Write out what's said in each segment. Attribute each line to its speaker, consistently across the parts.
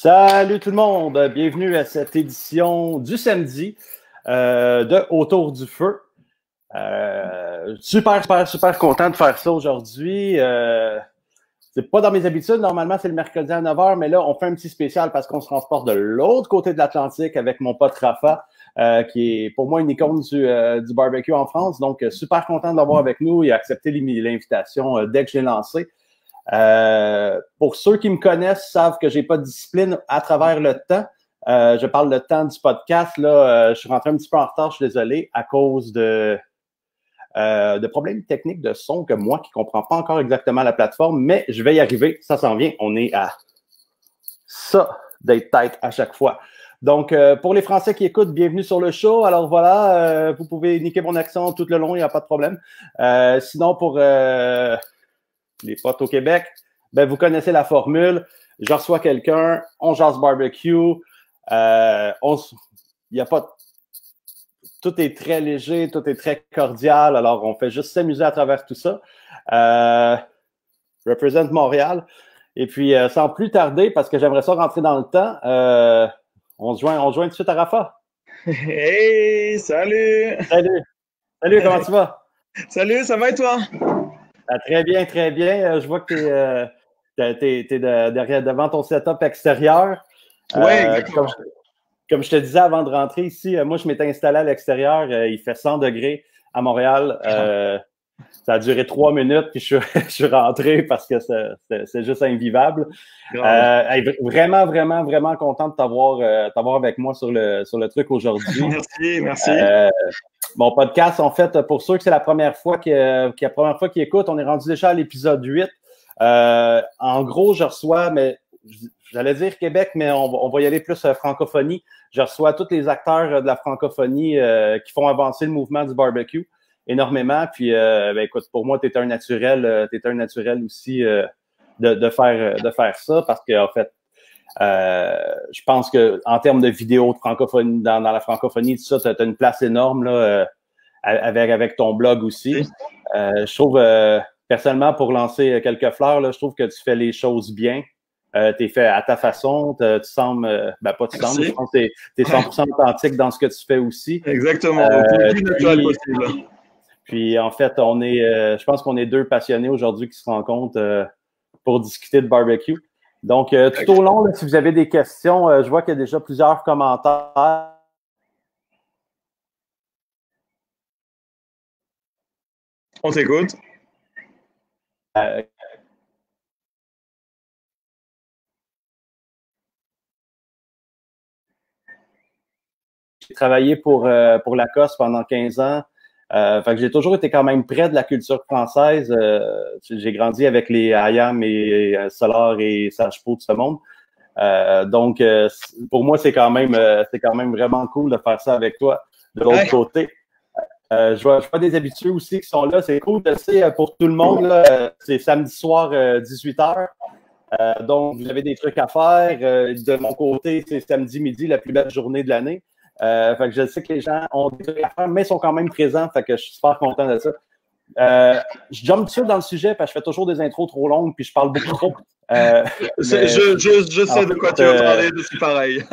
Speaker 1: Salut tout le monde, bienvenue à cette édition du samedi de Autour du feu. Super content de faire ça aujourd'hui. C'est pas dans mes habitudes, normalement c'est le mercredi à 9h, mais là on fait un petit spécial parce qu'on se transporte de l'autre côté de l'Atlantique avec mon pote Rafa, qui est pour moi une icône du barbecue en France. Donc super content de l'avoir avec nous. Il a accepté l'invitation dès que je l'ai lancé. Pour ceux qui me connaissent savent que j'ai pas de discipline à travers le temps. Je parle le temps du podcast. Là, je suis rentré un petit peu en retard, je suis désolé, à cause de problèmes techniques de son que moi qui comprends pas encore exactement la plateforme, mais je vais y arriver. Ça s'en vient. On est à ça d'être tête à chaque fois. Donc, pour les Français qui écoutent, bienvenue sur le show. Alors voilà, vous pouvez niquer mon accent tout le long, il n'y a pas de problème. Sinon, pour les potes au Québec, ben vous connaissez la formule. Je reçois quelqu'un, on jase barbecue. Il y a pas, tout est très léger, tout est très cordial. Alors, on fait juste s'amuser à travers tout ça. Represent Montréal. Et puis, sans plus tarder, parce que j'aimerais ça rentrer dans le temps, on se joint tout de suite à Rafa.
Speaker 2: Hey, salut!
Speaker 1: Salut, comment tu vas?
Speaker 2: Salut, ça va et toi?
Speaker 1: Très bien, très bien. Je vois que t'es derrière, devant ton setup extérieur.
Speaker 2: Ouais,
Speaker 1: comme je te disais avant de rentrer ici, moi, je m'étais installé à l'extérieur. Il fait 100 degrés à Montréal. Ça a duré 3 minutes, puis je suis rentré parce que c'est juste invivable. Vraiment content de t'avoir avec moi sur le truc aujourd'hui.
Speaker 2: Merci.
Speaker 1: Mon podcast, en fait, pour ceux que c'est la première fois qu'ils écoutent, on est rendu déjà à l'épisode 8. En gros, je reçois, mais j'allais dire Québec, mais on va y aller plus francophonie. Je reçois tous les acteurs de la francophonie qui font avancer le mouvement du barbecue énormément. Puis, ben, écoute, pour moi, t'es un naturel aussi de faire ça parce que en fait, je pense que en termes de vidéos de francophonie, dans la francophonie, tout ça, t'as une place énorme là, avec ton blog aussi. Je trouve, personnellement, pour lancer quelques fleurs, là, je trouve que tu fais les choses bien. T'es fait à ta façon, tu sembles, pas tu sembles, je pense que t'es 100% authentique dans ce que tu fais aussi.
Speaker 2: Exactement, le plus naturel possible.
Speaker 1: Puis en fait, je pense qu'on est deux passionnés aujourd'hui qui se rencontrent pour discuter de barbecue. Donc, tout au long, là, si vous avez des questions, je vois qu'il y a déjà plusieurs commentaires.
Speaker 2: On t'écoute.
Speaker 1: J'ai travaillé pour Lacoste pendant 15 ans. Fait que j'ai toujours été quand même près de la culture française. J'ai grandi avec les Hayam et Solar et Sage-Pot de ce monde. Donc, pour moi, c'est quand même vraiment cool de faire ça avec toi de l'autre côté. Je vois des habitués aussi qui sont là. C'est cool. Je sais, pour tout le monde, c'est samedi soir, 18h. Donc, vous avez des trucs à faire. De mon côté, c'est samedi midi, la plus belle journée de l'année. Fait que je sais que les gens ont des trucs à faire, mais sont quand même présents. Fait que je suis super content de ça. Je jump dessus dans le sujet parce que je fais toujours des intros trop longues puis je parle beaucoup trop.
Speaker 2: Je sais de quoi tu vas parler, je suis pareil.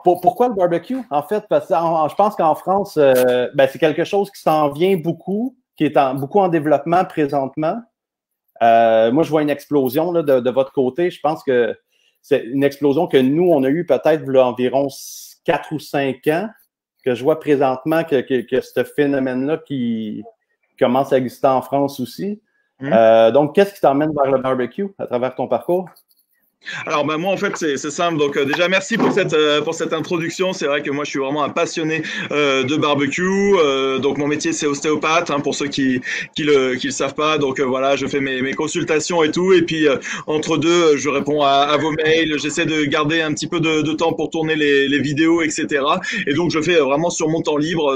Speaker 1: Pourquoi le barbecue? En fait, parce que je pense qu'en France, c'est quelque chose qui s'en vient beaucoup, qui est beaucoup en développement présentement. Moi, je vois une explosion là, de votre côté. Je pense que c'est une explosion que nous, on a eu peut-être environ 4 ou 5 ans, que je vois présentement que ce phénomène-là qui commence à exister en France aussi. Donc, qu'est-ce qui t'emmène vers le barbecue à travers ton parcours?
Speaker 2: Alors moi en fait c'est simple, donc déjà merci pour cette introduction. C'est vrai que moi je suis vraiment un passionné de barbecue, donc mon métier c'est ostéopathe, pour ceux qui le savent pas. Donc voilà, je fais mes consultations et tout, et puis entre deux je réponds à vos mails, j'essaie de garder un petit peu de temps pour tourner les vidéos, etc. Et donc je fais vraiment sur mon temps libre.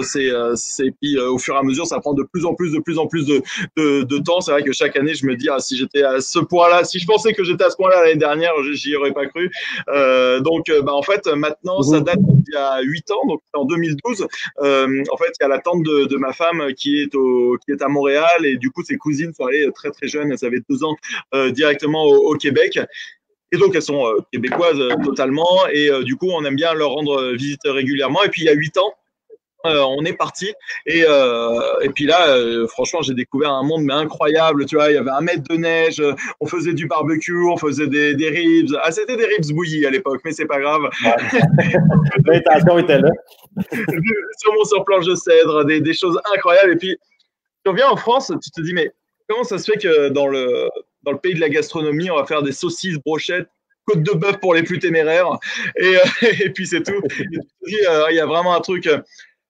Speaker 2: Puis au fur et à mesure ça prend de plus en plus de temps. C'est vrai que chaque année je me dis si j'étais à ce point-là, si je pensais que j'étais à ce point-là l'année dernière, j'y aurais pas cru. En fait, maintenant, ça date d'il y a 8 ans, donc en 2012. En fait, il y a la tante de ma femme qui est à Montréal, et du coup, ses cousines sont allées très très jeunes, elles avaient 2 ans directement au Québec. Et donc, elles sont québécoises totalement. Et du coup, on aime bien leur rendre visite régulièrement. Et puis, il y a 8 ans, on est parti et puis là, franchement, j'ai découvert un monde mais incroyable. Tu vois, il y avait 1 mètre de neige, on faisait du barbecue, on faisait des ribs. Ah, c'était des ribs bouillis à l'époque, mais c'est pas grave.
Speaker 1: Ouais. L'intention était là.
Speaker 2: Sûrement sur planche de cèdre, des choses incroyables. Et puis, tu reviens en France, tu te dis, mais comment ça se fait que dans le pays de la gastronomie, on va faire des saucisses, brochettes, côte de bœuf pour les plus téméraires, et puis c'est tout. Et tu te dis, il y a vraiment un truc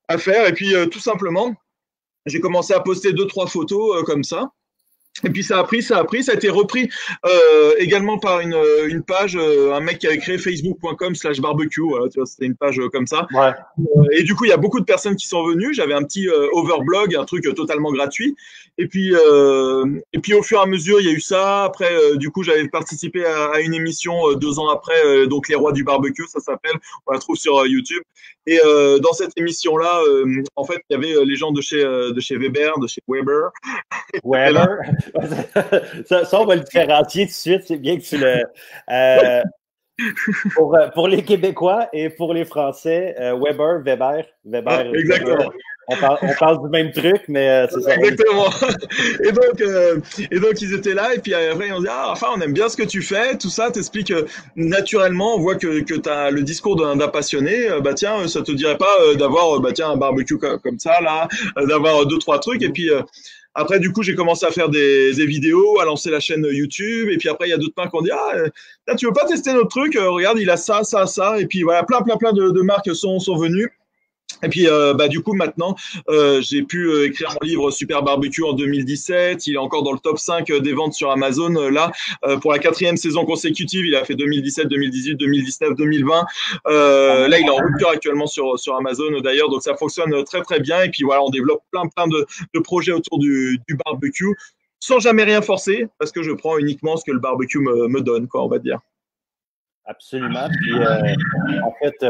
Speaker 2: à faire. Et puis, tout simplement, j'ai commencé à poster 2-3 photos comme ça. Et puis ça a pris, ça a été repris également par une page, un mec qui avait créé facebook.com/barbecue, voilà, tu vois, c'était une page comme ça.
Speaker 1: Ouais.
Speaker 2: Et du coup, il y a beaucoup de personnes qui sont venues. J'avais un petit overblog, un truc totalement gratuit. Et puis au fur et à mesure, il y a eu ça. Après, du coup, j'avais participé à une émission 2 ans après, donc Les Rois du Barbecue, ça s'appelle. On la trouve sur YouTube. Et dans cette émission-là, en fait, il y avait les gens de chez Weber, de chez Weber.
Speaker 1: Weber. Ça, on va le différencier tout de suite. C'est bien que tu le. Pour les Québécois et pour les Français, Weber.
Speaker 2: Ah, exactement.
Speaker 1: On parle du même truc, mais c'est ça.
Speaker 2: Exactement. Et donc, ils étaient là, et puis après, ils ont dit, ah, enfin, on aime bien ce que tu fais, tout ça, t'expliques naturellement, on voit que tu as le discours d'un passionné, bah tiens, ça te dirait pas d'avoir, bah tiens, un barbecue comme ça, là, d'avoir 2-3 trucs, et puis après, du coup, j'ai commencé à faire des vidéos, à lancer la chaîne YouTube, et puis après, il y a d'autres marques qui ont dit, ah, tu veux pas tester notre truc, regarde, il a ça, et puis voilà, plein de marques sont venues. Et puis, bah, du coup, maintenant, j'ai pu écrire mon livre Super Barbecue en 2017. Il est encore dans le top 5 des ventes sur Amazon. Là, pour la 4e saison consécutive, il a fait 2017, 2018, 2019, 2020. Là, il est en rupture actuellement sur Amazon, d'ailleurs. Donc, ça fonctionne très, très bien. Et puis, voilà, on développe plein de projets autour du barbecue sans jamais rien forcer parce que je prends uniquement ce que le barbecue me donne, quoi, on va dire.
Speaker 1: Absolument. Puis, en fait,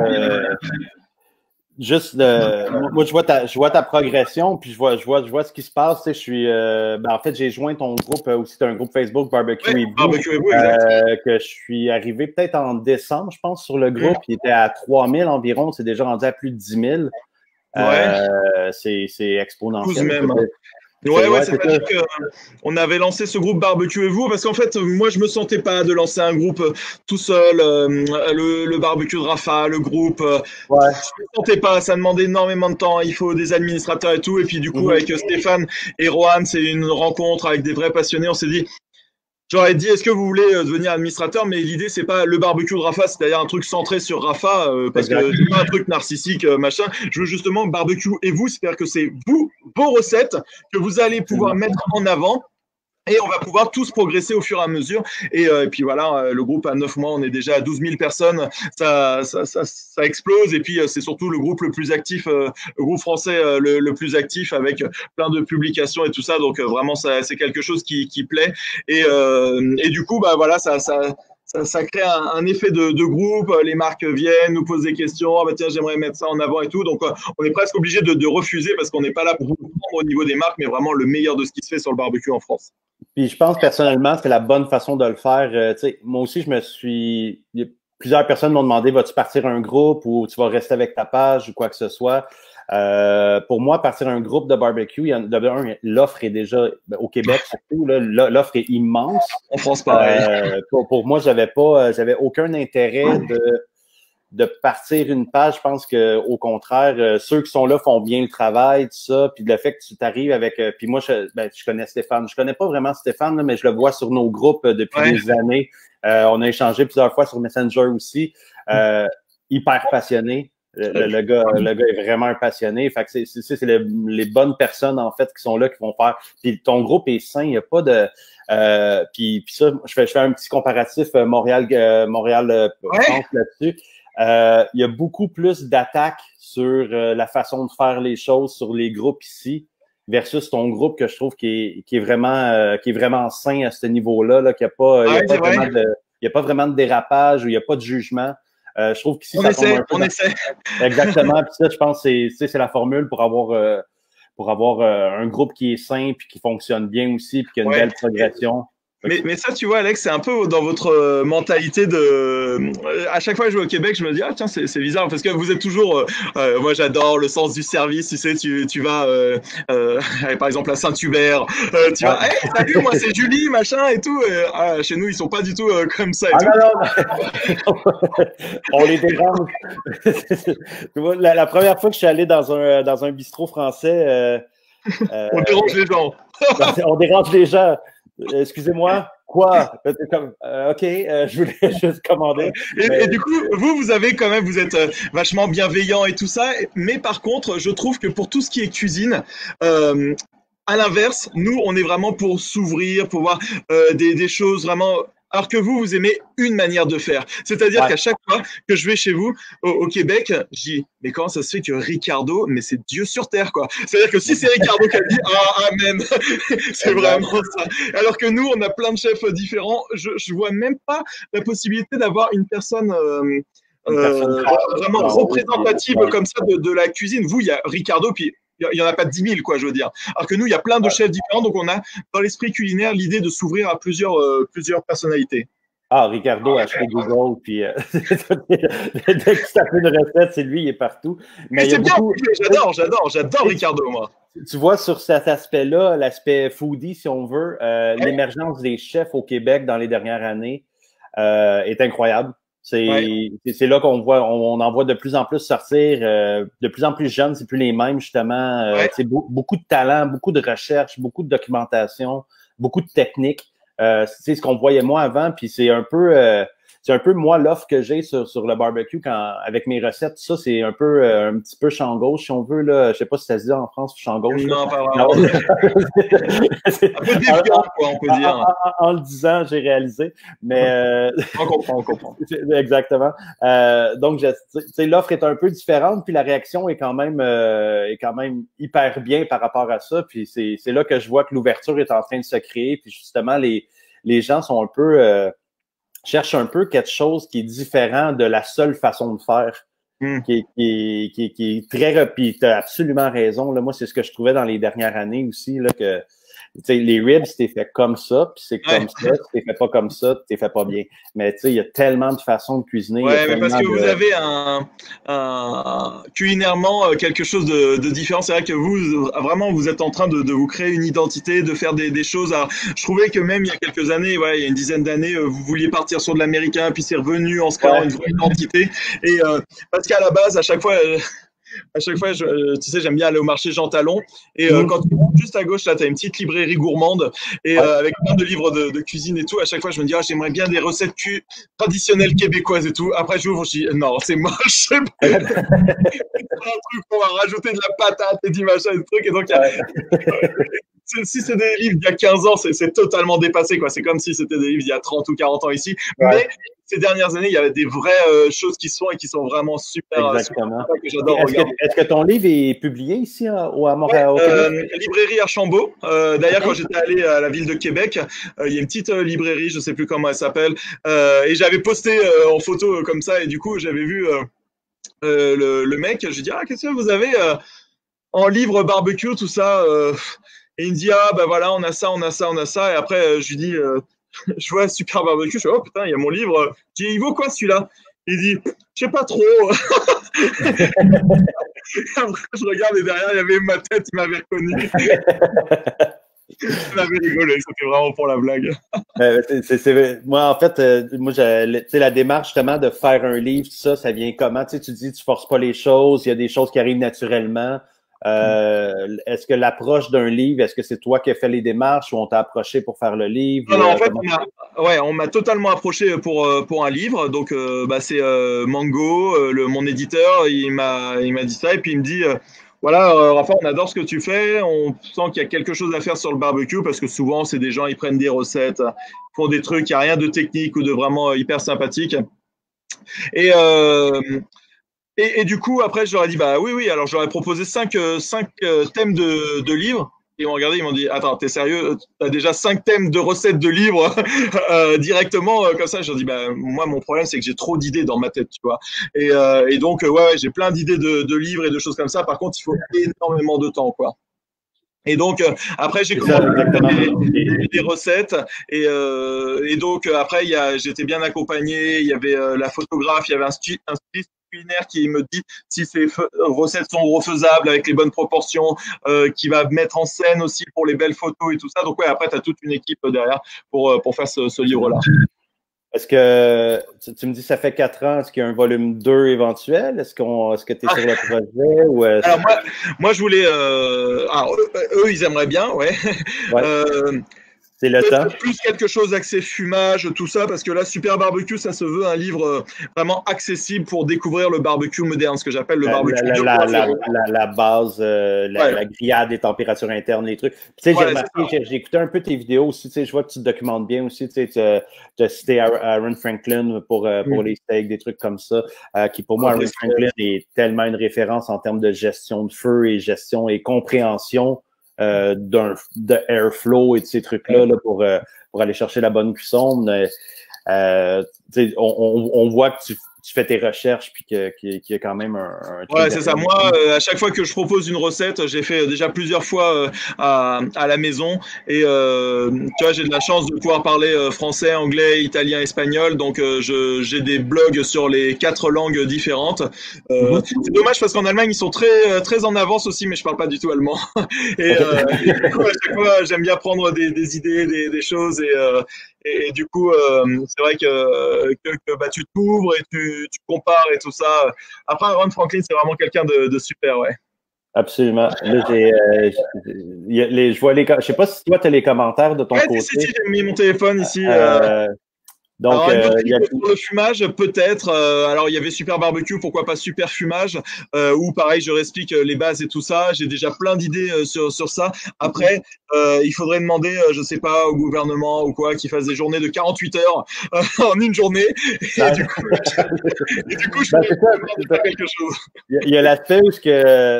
Speaker 1: juste moi, je vois ta progression, puis je vois ce qui se passe. Tu sais, je suis, en fait, j'ai joint ton groupe aussi, c'est un groupe Facebook Barbecue et Vous,
Speaker 2: Barbecue et Vous, exact.
Speaker 1: que je suis arrivé peut-être en décembre, je pense, sur le groupe. Il était à 3000 environ, c'est déjà rendu à plus de 10 000. C'est exponentiel.
Speaker 2: Même. Ouais, c'est-à-dire qu'on avait lancé ce groupe Barbecue et Vous, parce qu'en fait, moi, je me sentais pas de lancer un groupe tout seul, le barbecue de Rafa, le groupe, je me sentais pas, ça demandait énormément de temps, il faut des administrateurs et tout, et puis du coup, avec Stéphane et Rohan, c'est une rencontre avec des vrais passionnés, on s'est dit, j'aurais dit, est-ce que vous voulez devenir administrateur? Mais l'idée, c'est pas le barbecue de Rafa, c'est-à-dire un truc centré sur Rafa, parce que c'est pas un truc narcissique, machin. Je veux justement barbecue et vous, c'est-à-dire que c'est vous, vos recettes, que vous allez pouvoir mettre en avant. Et on va pouvoir tous progresser au fur et à mesure. Et puis voilà, le groupe à 9 mois, on est déjà à 12 000 personnes. Ça explose. Et puis c'est surtout le groupe le plus actif, le groupe français le plus actif avec plein de publications et tout ça. Donc vraiment, c'est quelque chose qui plaît. Et du coup, bah voilà, ça crée un effet de groupe. Les marques viennent, nous posent des questions. Ah bah tiens, j'aimerais mettre ça en avant et tout. Donc, on est presque obligé de refuser parce qu'on n'est pas là pour prendre au niveau des marques, mais vraiment le meilleur de ce qui se fait sur le barbecue en France.
Speaker 1: Puis je pense personnellement, c'est la bonne façon de le faire. Moi aussi, plusieurs personnes m'ont demandé, vas-tu partir un groupe ou tu vas rester avec ta page ou quoi que ce soit. Pour moi, partir un groupe de barbecue, l'offre est déjà, au Québec surtout, l'offre est immense.
Speaker 2: En France, pareil.
Speaker 1: Pour moi, j'avais aucun intérêt de partir une page. Je pense qu'au contraire, ceux qui sont là font bien le travail, tout ça. Puis le fait que tu t'arrives avec... puis moi, je connais Stéphane. Je connais pas vraiment Stéphane, là, mais je le vois sur nos groupes depuis des années. On a échangé plusieurs fois sur Messenger aussi. Hyper passionné. Le gars est vraiment un passionné. Fait que c'est les bonnes personnes, en fait, qui sont là, qui vont faire. Puis ton groupe est sain, il n'y a pas de. Puis ça, je fais un petit comparatif Montréal France là-dessus. Il y a beaucoup plus d'attaques sur la façon de faire les choses sur les groupes ici versus ton groupe que je trouve qui est vraiment sain à ce niveau-là, là, qu'il n'y a pas vraiment de dérapage ou il n'y a pas de jugement. Je trouve qu'ici,
Speaker 2: on essaie.
Speaker 1: Exactement. Puis ça, je pense que c'est la formule pour avoir un groupe qui est sain puis qui fonctionne bien aussi puis qui a une belle progression.
Speaker 2: Mais ça, tu vois, Alex, c'est un peu dans votre mentalité à chaque fois que je vais au Québec, je me dis, ah tiens, c'est bizarre, parce que vous êtes toujours, moi j'adore le sens du service, tu sais, tu vas, par exemple, à Saint-Hubert, tu vas,
Speaker 1: Ouais.
Speaker 2: hey, salut, moi c'est Julie, machin, et tout. Chez nous, ils sont pas du tout comme ça et
Speaker 1: Ah
Speaker 2: tout.
Speaker 1: non, non, on les dérange. Tu vois, la première fois que je suis allé dans un bistrot français,
Speaker 2: On dérange les gens.
Speaker 1: on dérange les gens. Excusez-moi, quoi? Comme, OK, je voulais juste commander.
Speaker 2: Et du coup, vous avez quand même, vous êtes vachement bienveillant et tout ça, mais par contre, je trouve que pour tout ce qui est cuisine, euh, à l'inverse, nous, on est vraiment pour s'ouvrir, pour voir des choses vraiment. Alors que vous aimez une manière de faire. C'est-à-dire
Speaker 1: Ouais.
Speaker 2: qu'à chaque fois que je vais chez vous, au Québec, je dis, mais comment ça se fait que Ricardo, mais c'est Dieu sur terre, quoi. C'est-à-dire que si c'est Ricardo qui a dit, ah, amen. C'est vraiment ça. Alors que nous, on a plein de chefs différents. Je vois même pas la possibilité d'avoir une personne
Speaker 1: Une personne
Speaker 2: vraiment
Speaker 1: non,
Speaker 2: représentative
Speaker 1: ouais.
Speaker 2: comme ça de la cuisine. Vous, il y a Ricardo, puis il y en a pas 10 000, quoi, je veux dire. Alors que nous, il y a plein de chefs différents, donc on a dans l'esprit culinaire l'idée de s'ouvrir à plusieurs personnalités.
Speaker 1: Ah, Ricardo a acheté Google, puis dès que tu tapes une recette, c'est lui, il est partout.
Speaker 2: Mais
Speaker 1: il y a
Speaker 2: c'est bien,
Speaker 1: beaucoup...
Speaker 2: j'adore Ricardo, moi.
Speaker 1: Tu vois, sur cet aspect-là, l'aspect foodie, si on veut, l'émergence des chefs au Québec dans les dernières années est incroyable.
Speaker 2: Ouais.
Speaker 1: C'est là qu'on voit, on en voit de plus en plus sortir, de plus en plus jeunes, c'est plus les mêmes, justement.
Speaker 2: Ouais.
Speaker 1: Beaucoup de talent, beaucoup de recherche, beaucoup de documentation, beaucoup de techniques. C'est ce qu'on voyait moi avant, puis c'est un peu moi l'offre que j'ai sur le barbecue avec mes recettes. Ça, c'est un peu un petit peu champ gauche, si on veut. Là. Je sais pas si ça se dit en France, champ gauche.
Speaker 2: Non, pas vraiment. Un peu déviant, quoi, on peut dire.
Speaker 1: En le disant, j'ai réalisé. Mais
Speaker 2: On comprend.
Speaker 1: Exactement. Donc, l'offre est un peu différente, puis la réaction est quand même hyper bien par rapport à ça. Puis c'est là que je vois que l'ouverture est en train de se créer. Puis justement, les gens sont un peu cherchent un peu quelque chose qui est différent de la seule façon de faire. Qui est très... Puis tu as absolument raison. Là, moi, c'est ce que je trouvais dans les dernières années aussi, là, que les ribs, t'es fait comme ça, puis c'est comme ça, t'es fait pas comme ça, t'es fait pas bien. Mais il y a tellement de façons de cuisiner.
Speaker 2: Ouais, mais parce que vous avez culinairement quelque chose de différent. C'est vrai que vous, vraiment, vous êtes en train de vous créer une identité, de faire des choses. Alors, je trouvais que même il y a quelques années, ouais, il y a une dizaine d'années, vous vouliez partir sur de l'américain, puis c'est revenu en se créant une vraie identité. Et parce qu'à la base, à chaque fois, tu sais, j'aime bien aller au marché Jean Talon. Et quand tu montes juste à gauche, là, tu as une petite librairie gourmande et avec plein de livres de cuisine et tout. À chaque fois, je me dis, j'aimerais bien des recettes traditionnelles québécoises et tout. Après, j'ouvre, je dis, non, c'est moche. C'est un truc, on va rajouter de la patate et du machin et du truc. Et donc, si c'est des livres d'il y a 15 ans, c'est totalement dépassé, quoi. C'est comme si c'était des livres d'il y a 30 ou 40 ans ici. Ouais. Mais ces dernières années, il y avait des vraies choses qui sont vraiment super.
Speaker 1: Exactement.
Speaker 2: Super que j'adore regarder.
Speaker 1: Est-ce que ton livre est publié ici à Montréal?
Speaker 2: Librairie Archambault. D'ailleurs, quand j'étais allé à la ville de Québec, il y a une petite librairie, je sais plus comment elle s'appelle, et j'avais posté en photo comme ça, et du coup, j'avais vu le mec. Je lui dis, qu'est-ce que vous avez en livre barbecue, tout ça et il me dit, bah voilà, on a ça. Et après, je lui dis, je vois Super Barbecue, je dis, oh putain, il y a mon livre. Je dis, il vaut quoi celui-là? Il dit, je sais pas trop. Après, je regarde et derrière, il y avait ma tête, il m'avait reconnu. Il m'avait rigolé, c'était vraiment pour la blague.
Speaker 1: Moi, en fait, la démarche justement de faire un livre, tout ça vient comment? Tu dis, tu forces pas les choses, il y a des choses qui arrivent naturellement. Est-ce que l'approche d'un livre, est-ce que c'est toi qui as fait les démarches ou on t'a approché pour faire le livre?
Speaker 2: Non, en fait, on m'a totalement approché pour un livre. Donc, c'est Mango, mon éditeur, il m'a dit ça et puis il me dit voilà, Rafa, on adore ce que tu fais. On sent qu'il y a quelque chose à faire sur le barbecue parce que souvent, c'est des gens, ils prennent des recettes, font des trucs, il n'y a rien de technique ou de vraiment hyper sympathique. Et du coup, après, je leur ai dit, bah oui, alors je leur ai proposé 5 thèmes de livres. Ils m'ont regardé, ils m'ont dit, attends, t'es sérieux? T'as déjà 5 thèmes de recettes de livres directement comme ça. Je leur ai dit, bah moi, mon problème, c'est que j'ai trop d'idées dans ma tête, tu vois. Et donc, j'ai plein d'idées de livres et de choses comme ça. Par contre, il faut énormément de temps, quoi. Et donc après j'ai
Speaker 1: C'est ça,
Speaker 2: commencé à faire
Speaker 1: exactement.
Speaker 2: des recettes et donc après j'étais bien accompagné, il y avait la photographe, il y avait un styliste culinaire qui me dit si ces recettes sont refaisables avec les bonnes proportions, qui va mettre en scène aussi pour les belles photos et tout ça. Donc ouais, après tu as toute une équipe derrière pour faire ce livre-là.
Speaker 1: Est-ce que tu me dis ça fait 4 ans, est-ce qu'il y a un volume 2 éventuel? Est-ce que tu es sur le projet ou
Speaker 2: Alors moi je voulais alors, eux ils aimeraient bien, ouais.
Speaker 1: ouais,
Speaker 2: Euh,
Speaker 1: c'est le temps?
Speaker 2: Peut-être plus quelque chose axé fumage, tout ça, parce que là, Super Barbecue, ça se veut un livre vraiment accessible pour découvrir le barbecue moderne, ce que j'appelle le
Speaker 1: La,
Speaker 2: barbecue
Speaker 1: la, la, la,
Speaker 2: 2.0.
Speaker 1: la base,
Speaker 2: Ouais,
Speaker 1: la grillade, les températures internes, les trucs. Puis, tu sais, j'ai
Speaker 2: ouais, c'est
Speaker 1: remarqué,
Speaker 2: ça.
Speaker 1: j'ai écouté un peu tes vidéos aussi, tu sais, je vois que tu te documentes bien aussi, tu sais, tu as cité Aaron Franklin pour
Speaker 2: Mm.
Speaker 1: les steaks, des trucs comme ça, qui pour moi,
Speaker 2: Ok,
Speaker 1: Aaron Franklin est tellement une référence en termes de gestion de feu et gestion et compréhension de airflow et de ces trucs-là là, pour aller chercher la bonne cuisson. On voit que tu fais tes recherches puis qu'il y a quand même un truc
Speaker 2: ouais, c'est ça.
Speaker 1: derrière.
Speaker 2: Moi, à chaque fois que je propose une recette, j'ai fait déjà plusieurs fois à la maison. Et tu vois, j'ai de la chance de pouvoir parler français, anglais, italien, espagnol. Donc, j'ai des blogs sur les 4 langues différentes.
Speaker 1: Mhm.
Speaker 2: C'est dommage parce qu'en Allemagne, ils sont très en avance aussi, mais je parle pas du tout allemand.
Speaker 1: OK.
Speaker 2: Et du coup, à chaque fois, j'aime bien prendre des idées, des choses. Et du coup, c'est vrai que bah, tu t'ouvres et tu compares et tout ça. Après, Ron Franklin, c'est vraiment quelqu'un de super, ouais.
Speaker 1: Absolument. Là, je vois je sais pas si toi, tu as les commentaires de ton
Speaker 2: Ouais, si,
Speaker 1: côté.
Speaker 2: j'ai mis mon téléphone ici.
Speaker 1: Euh, donc,
Speaker 2: Alors, un autre
Speaker 1: il y a,
Speaker 2: livre sur le fumage, peut-être. Alors, il y avait Super Barbecue, pourquoi pas Super Fumage, où pareil, je réexplique les bases et tout ça. J'ai déjà plein d'idées sur ça. Après, il faudrait demander, je sais pas, au gouvernement ou quoi, qu'il fasse des journées de 48 heures en une journée. Et
Speaker 1: ben,
Speaker 2: du coup, je
Speaker 1: ben,
Speaker 2: pourrais
Speaker 1: c'est ça,
Speaker 2: vraiment
Speaker 1: c'est ça.
Speaker 2: faire quelque chose.
Speaker 1: Il y a l'aspect où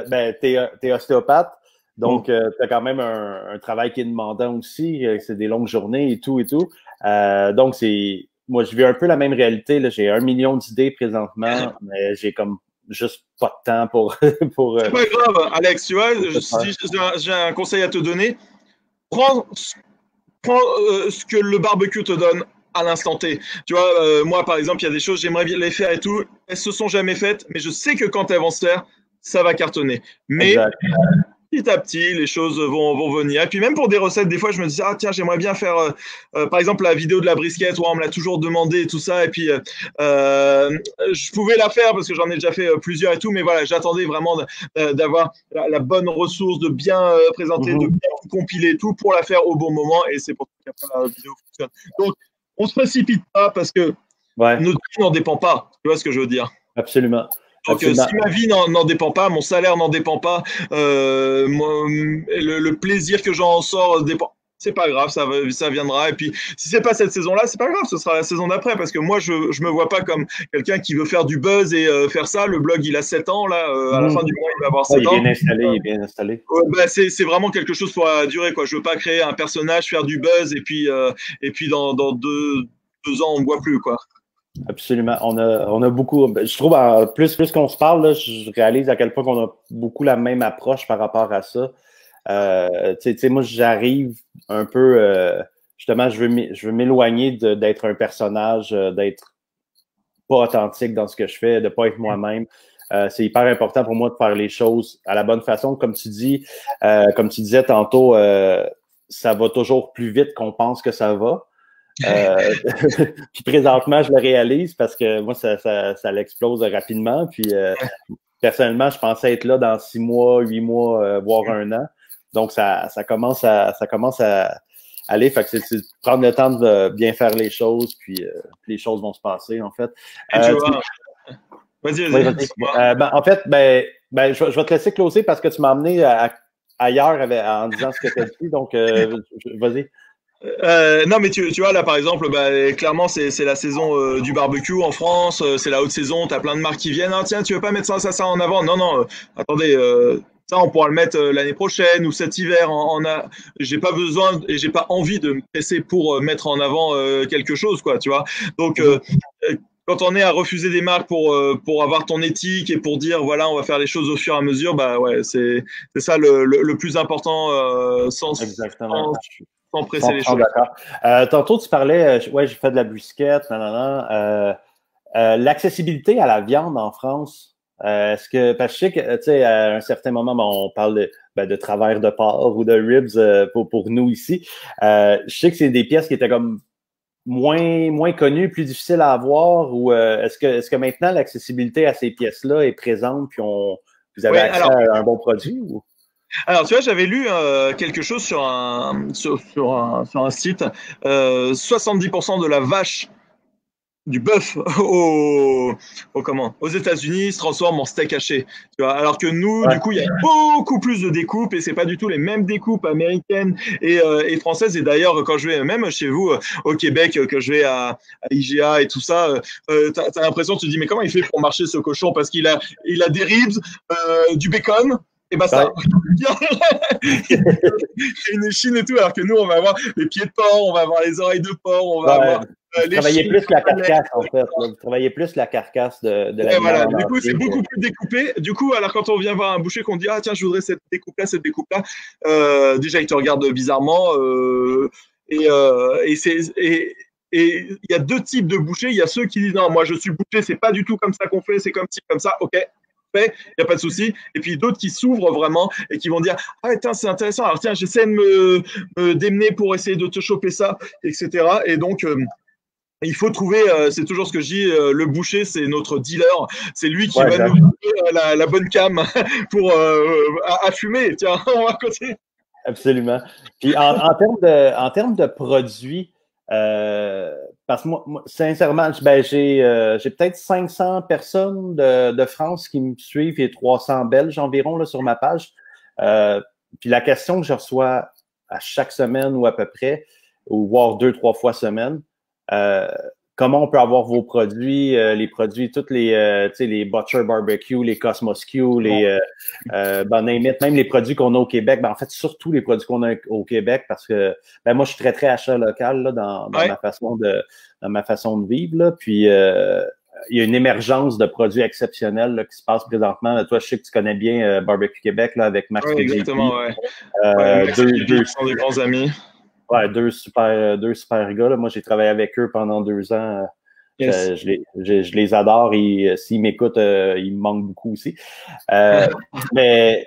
Speaker 1: ben, tu es ostéopathe,
Speaker 2: Mm.
Speaker 1: donc tu as quand même un travail qui est demandant aussi. C'est des longues journées et tout et tout. Donc, moi, je vis un peu la même réalité. Là. J'ai 1 million d'idées présentement, mais j'ai comme juste pas de temps pour, pour,
Speaker 2: C'est pas grave, Alex, tu vois,
Speaker 1: pour tout faire.
Speaker 2: si j'ai un conseil à te donner, prends prends ce que le barbecue te donne à l'instant T. Tu vois, moi, par exemple, il y a des choses, j'aimerais bien les faire et tout. Elles se sont jamais faites, mais je sais que quand elles vont se faire, ça va cartonner. Mais
Speaker 1: Exact.
Speaker 2: petit à petit, les choses vont venir. Et puis même pour des recettes, des fois, je me dis, ah tiens, j'aimerais bien faire, par exemple, la vidéo de la brisquette, ouais, on me l'a toujours demandé et tout ça. Et puis, je pouvais la faire parce que j'en ai déjà fait plusieurs et tout. Mais voilà, j'attendais vraiment d'avoir la bonne ressource, de bien présenter, de
Speaker 1: Mhm.
Speaker 2: bien compiler tout pour la faire au bon moment. Et c'est pour ça qu'après la vidéo fonctionne. Donc, on se précipite pas parce que
Speaker 1: Ouais,
Speaker 2: notre vie n'en dépend pas. Tu vois ce que je veux dire?
Speaker 1: absolument.
Speaker 2: Donc,
Speaker 1: Absolument.
Speaker 2: si ma vie n'en dépend pas, mon salaire n'en dépend pas, le plaisir que j'en sors dépend. C'est pas grave, ça viendra. Et puis, si c'est pas cette saison-là, c'est pas grave, ce sera la saison d'après. Parce que moi, je me vois pas comme quelqu'un qui veut faire du buzz et faire ça. Le blog, il a 7 ans, là. À la
Speaker 1: Mhm.
Speaker 2: fin du mois, il va avoir
Speaker 1: Ouais, il
Speaker 2: 7
Speaker 1: est
Speaker 2: ans.
Speaker 1: bien installé, il est bien installé.
Speaker 2: Ouais, bah, c'est vraiment quelque chose pour la durée, quoi. Je veux pas créer un personnage, faire du buzz et puis dans 2 ans, on ne voit plus, quoi.
Speaker 1: Absolument. On a beaucoup. Je trouve, plus qu'on se parle, là, je réalise à quel point on a beaucoup la même approche par rapport à ça. Tu sais, moi, j'arrive un peu. Justement, je veux m'éloigner d'être un personnage, d'être pas authentique dans ce que je fais, de pas être moi-même. C'est hyper important pour moi de faire les choses à la bonne façon. Comme tu dis, comme tu disais tantôt, ça va toujours plus vite qu'on pense que ça va. Euh, puis présentement, je le réalise parce que moi, ça l'explose rapidement. Puis personnellement, je pensais être là dans 6 mois, 8 mois, voire un an. Donc, ça commence à aller. Fait que c'est de prendre le temps de bien faire les choses, puis les choses vont se passer, en fait.
Speaker 2: Et tu
Speaker 1: Tu
Speaker 2: vois, vas-y,
Speaker 1: oui,
Speaker 2: vas-y,
Speaker 1: vas-y.
Speaker 2: dis-moi.
Speaker 1: En fait, je vais te laisser closer parce que tu m'as amené ailleurs en disant ce que tu as dit. Donc, vas-y.
Speaker 2: Non, mais tu vois, là, par exemple, bah, clairement, c'est la saison du barbecue en France, c'est la haute saison, t'as plein de marques qui viennent. Ah, tiens, tu veux pas mettre ça en avant? Non, non, attendez, ça, on pourra le mettre l'année prochaine ou cet hiver. J'ai pas besoin et j'ai pas envie de me presser pour mettre en avant quelque chose, quoi, tu vois. Donc,
Speaker 1: Mhm.
Speaker 2: quand on est à refuser des marques pour avoir ton éthique et pour dire voilà on va faire les choses au fur et à mesure, bah ouais c'est ça le plus important
Speaker 1: Exactement.
Speaker 2: sans presser les choses.
Speaker 1: D'accord. Tantôt tu parlais, ouais j'ai fait de la brisket, nanana. L'accessibilité à la viande en France, est-ce que, parce que je sais que, tu sais, à un certain moment, on parle de travers de porc ou de ribs pour nous ici. Je sais que c'est des pièces qui étaient comme moins connues, plus difficiles à avoir, ou est-ce que maintenant l'accessibilité à ces pièces-là est présente, puis vous avez
Speaker 2: Ouais,
Speaker 1: accès à un bon produit? Ou?
Speaker 2: alors tu vois, j'avais lu quelque chose sur un site. 70% de la vache du bœuf aux États-Unis se transforme en steak haché. Tu vois, alors que nous,
Speaker 1: Ouais.
Speaker 2: du coup, il y a beaucoup plus de découpes et c'est pas du tout les mêmes découpes américaines et françaises. Et d'ailleurs, quand je vais même chez vous au Québec, que je vais à IGA et tout ça, t'as l'impression, tu te dis mais comment il fait pour marcher ce cochon parce qu'il a des ribs, du bacon. Et bah ça, une échine et tout, alors que nous, on va avoir les pieds de porc, on va avoir les oreilles de porc, on va avoir
Speaker 1: vous travaillez plus la carcasse, en fait. Là. Vous travaillez plus la carcasse de l'animal.
Speaker 2: Voilà. Du coup, c'est beaucoup plus découpé. Du coup, alors quand on vient voir un boucher qu'on dit ah tiens, je voudrais cette découpe-là, déjà il te regarde bizarrement et il y a deux types de bouchers. Il y a ceux qui disent non, moi je suis boucher, c'est pas du tout comme ça qu'on fait, c'est comme ci, comme ça. Ok, il n'y a pas de souci. Et puis d'autres qui s'ouvrent vraiment et qui vont dire ah tiens c'est intéressant. Alors tiens, j'essaie de me démener pour essayer de te choper ça, etc. Et donc il faut trouver, c'est toujours ce que je dis, le boucher, c'est notre dealer. C'est lui qui va nous trouver la bonne cam pour à fumer. Tiens, on va continuer.
Speaker 1: Absolument. Puis en termes de produits, parce que moi sincèrement, j'ai peut-être 500 personnes de France qui me suivent et 300 Belges environ là, sur ma page. Puis la question que je reçois à chaque semaine ou à peu près, ou voire 2-3 fois semaine, comment on peut avoir vos produits, les produits, toutes les, tu sais, les Butcher Barbecue, les Cosmos Q, les même les produits qu'on a au Québec, en fait, surtout les produits qu'on a au Québec, parce que moi, je suis très, très achat local là, dans ma façon de vivre. Là, puis il y a une émergence de produits exceptionnels là, qui se passe présentement. Toi, je sais que tu connais bien Barbecue Québec là, avec Max
Speaker 2: exactement, ouais. Max deux sont des grands amis.
Speaker 1: Ouais, deux super gars. Là. Moi, j'ai travaillé avec eux pendant 2 ans. Yes. Je les adore et s'ils m'écoutent, ils me manquent beaucoup aussi. Mais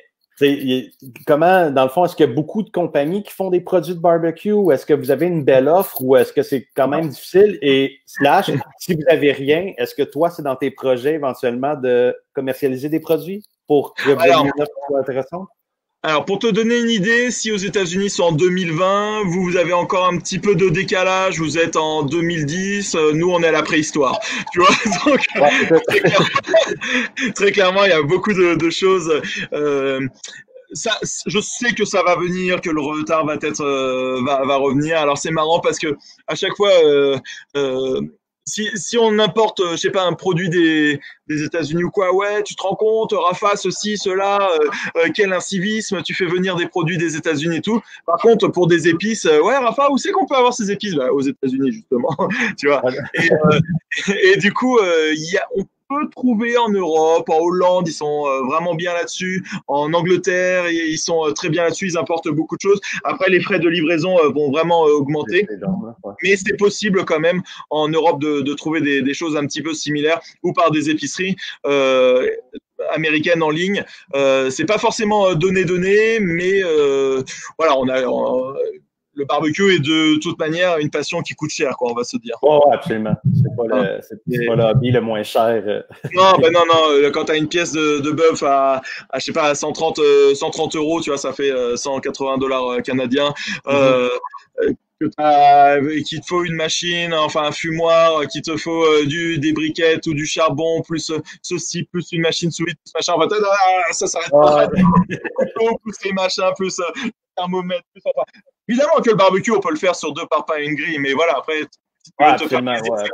Speaker 1: comment, dans le fond, est-ce qu'il y a beaucoup de compagnies qui font des produits de barbecue ou est-ce que vous avez une belle offre ou est-ce que c'est quand même difficile? Et si vous n'avez rien, est-ce que toi, c'est dans tes projets éventuellement de commercialiser des produits pour que vous ayez une offre qui soit intéressante?
Speaker 2: Alors, pour te donner une idée, si aux États-Unis c'est en 2020, vous avez encore un petit peu de décalage, vous êtes en 2010, nous on est à la préhistoire, tu vois. Donc, très clairement, il y a beaucoup de choses. Ça, je sais que ça va venir, que le retard va revenir. Alors c'est marrant parce que à chaque fois, si on importe, je sais pas, un produit des États-Unis ou quoi, ouais, tu te rends compte, Rafa, ceci, cela, quel incivisme, tu fais venir des produits des États-Unis et tout. Par contre, pour des épices, ouais, Rafa, où c'est qu'on peut avoir ces épices? Bah, aux États-Unis justement, tu vois. Et du coup, on peut trouver en Europe, en Hollande, ils sont vraiment bien là-dessus. En Angleterre, ils sont très bien là-dessus. Ils importent beaucoup de choses. Après, les frais de livraison vont vraiment augmenter. Mais c'est possible quand même en Europe de trouver des choses un petit peu similaires ou par des épiceries américaines en ligne. C'est pas forcément donné, mais voilà, le barbecue est de toute manière une passion qui coûte cher, quoi, on va se dire.
Speaker 1: Oh, absolument. C'est pas le hobby le moins cher.
Speaker 2: Non, quand tu as une pièce de bœuf je sais pas, à 130 euros, tu vois, ça fait 180 $ canadiens. Qu'il te faut une machine, enfin un fumoir, qu'il te faut des briquettes ou du charbon, plus ceci, plus une machine sous vide, plus machin, enfin, ça s'arrête pas. Plus les machins, plus thermomètre, plus enfin. Évidemment que le barbecue, on peut le faire sur 2 parpaings et une grille, mais voilà, après,
Speaker 1: c'est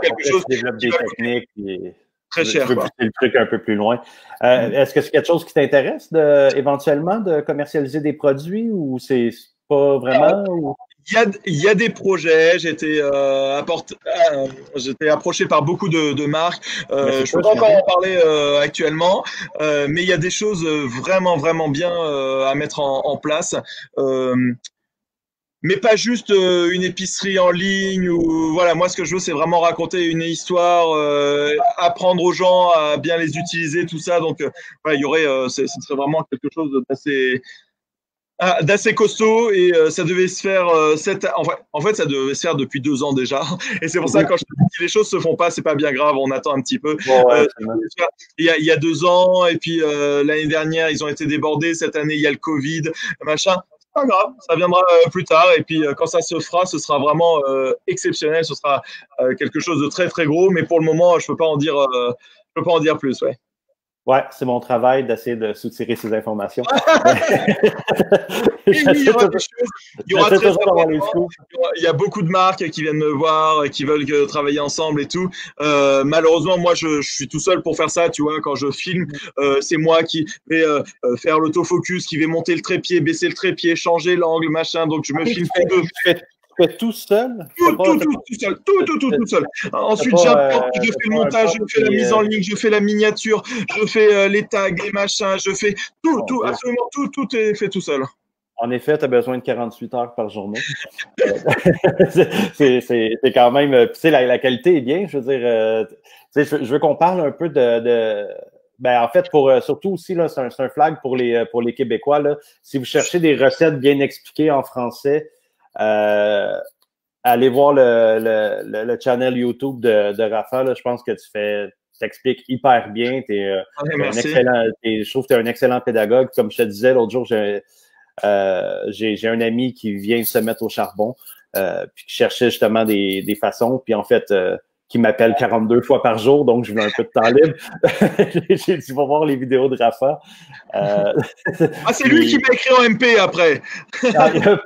Speaker 1: quelque chose qui développe des techniques et
Speaker 2: très cher.
Speaker 1: Tu veux pousser le truc un peu plus loin. Est-ce que c'est quelque chose qui t'intéresse éventuellement de commercialiser des produits ou c'est pas vraiment? Ou...
Speaker 2: Il y a des projets. J'ai été approché par beaucoup de marques. Je peux pas encore en parler actuellement, mais il y a des choses vraiment vraiment bien à mettre en place. Mais pas juste une épicerie en ligne ou voilà. Moi, ce que je veux, c'est vraiment raconter une histoire, apprendre aux gens à bien les utiliser, tout ça. Donc, voilà, il y aurait, ce serait vraiment quelque chose d'assez costaud et ça devait se faire en fait ça devait se faire depuis 2 ans déjà et c'est pour ça que quand je te dis que les choses se font pas, c'est pas bien grave, on attend un petit peu. Il y a 2 ans et puis l'année dernière ils ont été débordés, cette année il y a le Covid machin, c'est pas grave, ça viendra plus tard et puis quand ça se fera ce sera vraiment exceptionnel, ce sera quelque chose de très très gros, mais pour le moment je peux pas en dire plus. Ouais.
Speaker 1: Ouais, c'est mon travail d'essayer de soutirer ces informations.
Speaker 2: Il y a beaucoup de marques qui viennent me voir, qui veulent travailler ensemble et tout. Malheureusement, moi, je suis tout seul pour faire ça. Tu vois, quand je filme, c'est moi qui vais faire l'autofocus, qui vais monter le trépied, baisser le trépied, changer l'angle, machin. Donc, je me filme tout.
Speaker 1: Tu fais tout seul?
Speaker 2: Tout seul. Ensuite, j'apporte, je fais le montage, je fais la mise en ligne, je fais la miniature, je fais les tags, les machins, je fais absolument tout est fait tout seul.
Speaker 1: En effet, tu as besoin de 48 heures par journée. c'est quand même... Tu sais, la qualité est bien, je veux dire... tu sais, je veux qu'on parle un peu ben, en fait, surtout aussi, là, c'est un flag pour les Québécois. Là. Si vous cherchez des recettes bien expliquées en français, allez voir le channel YouTube de Rafa. Là, je pense que t'expliques hyper bien. Je trouve que tu es un excellent pédagogue. Comme je te disais l'autre jour, j'ai un ami qui vient de se mettre au charbon, puis qui cherchait justement des façons. Puis en fait, qui m'appelle 42 fois par jour, donc je veux un peu de temps libre. J'ai dit, va voir les vidéos de Rafa.
Speaker 2: C'est lui qui m'a écrit en MP après.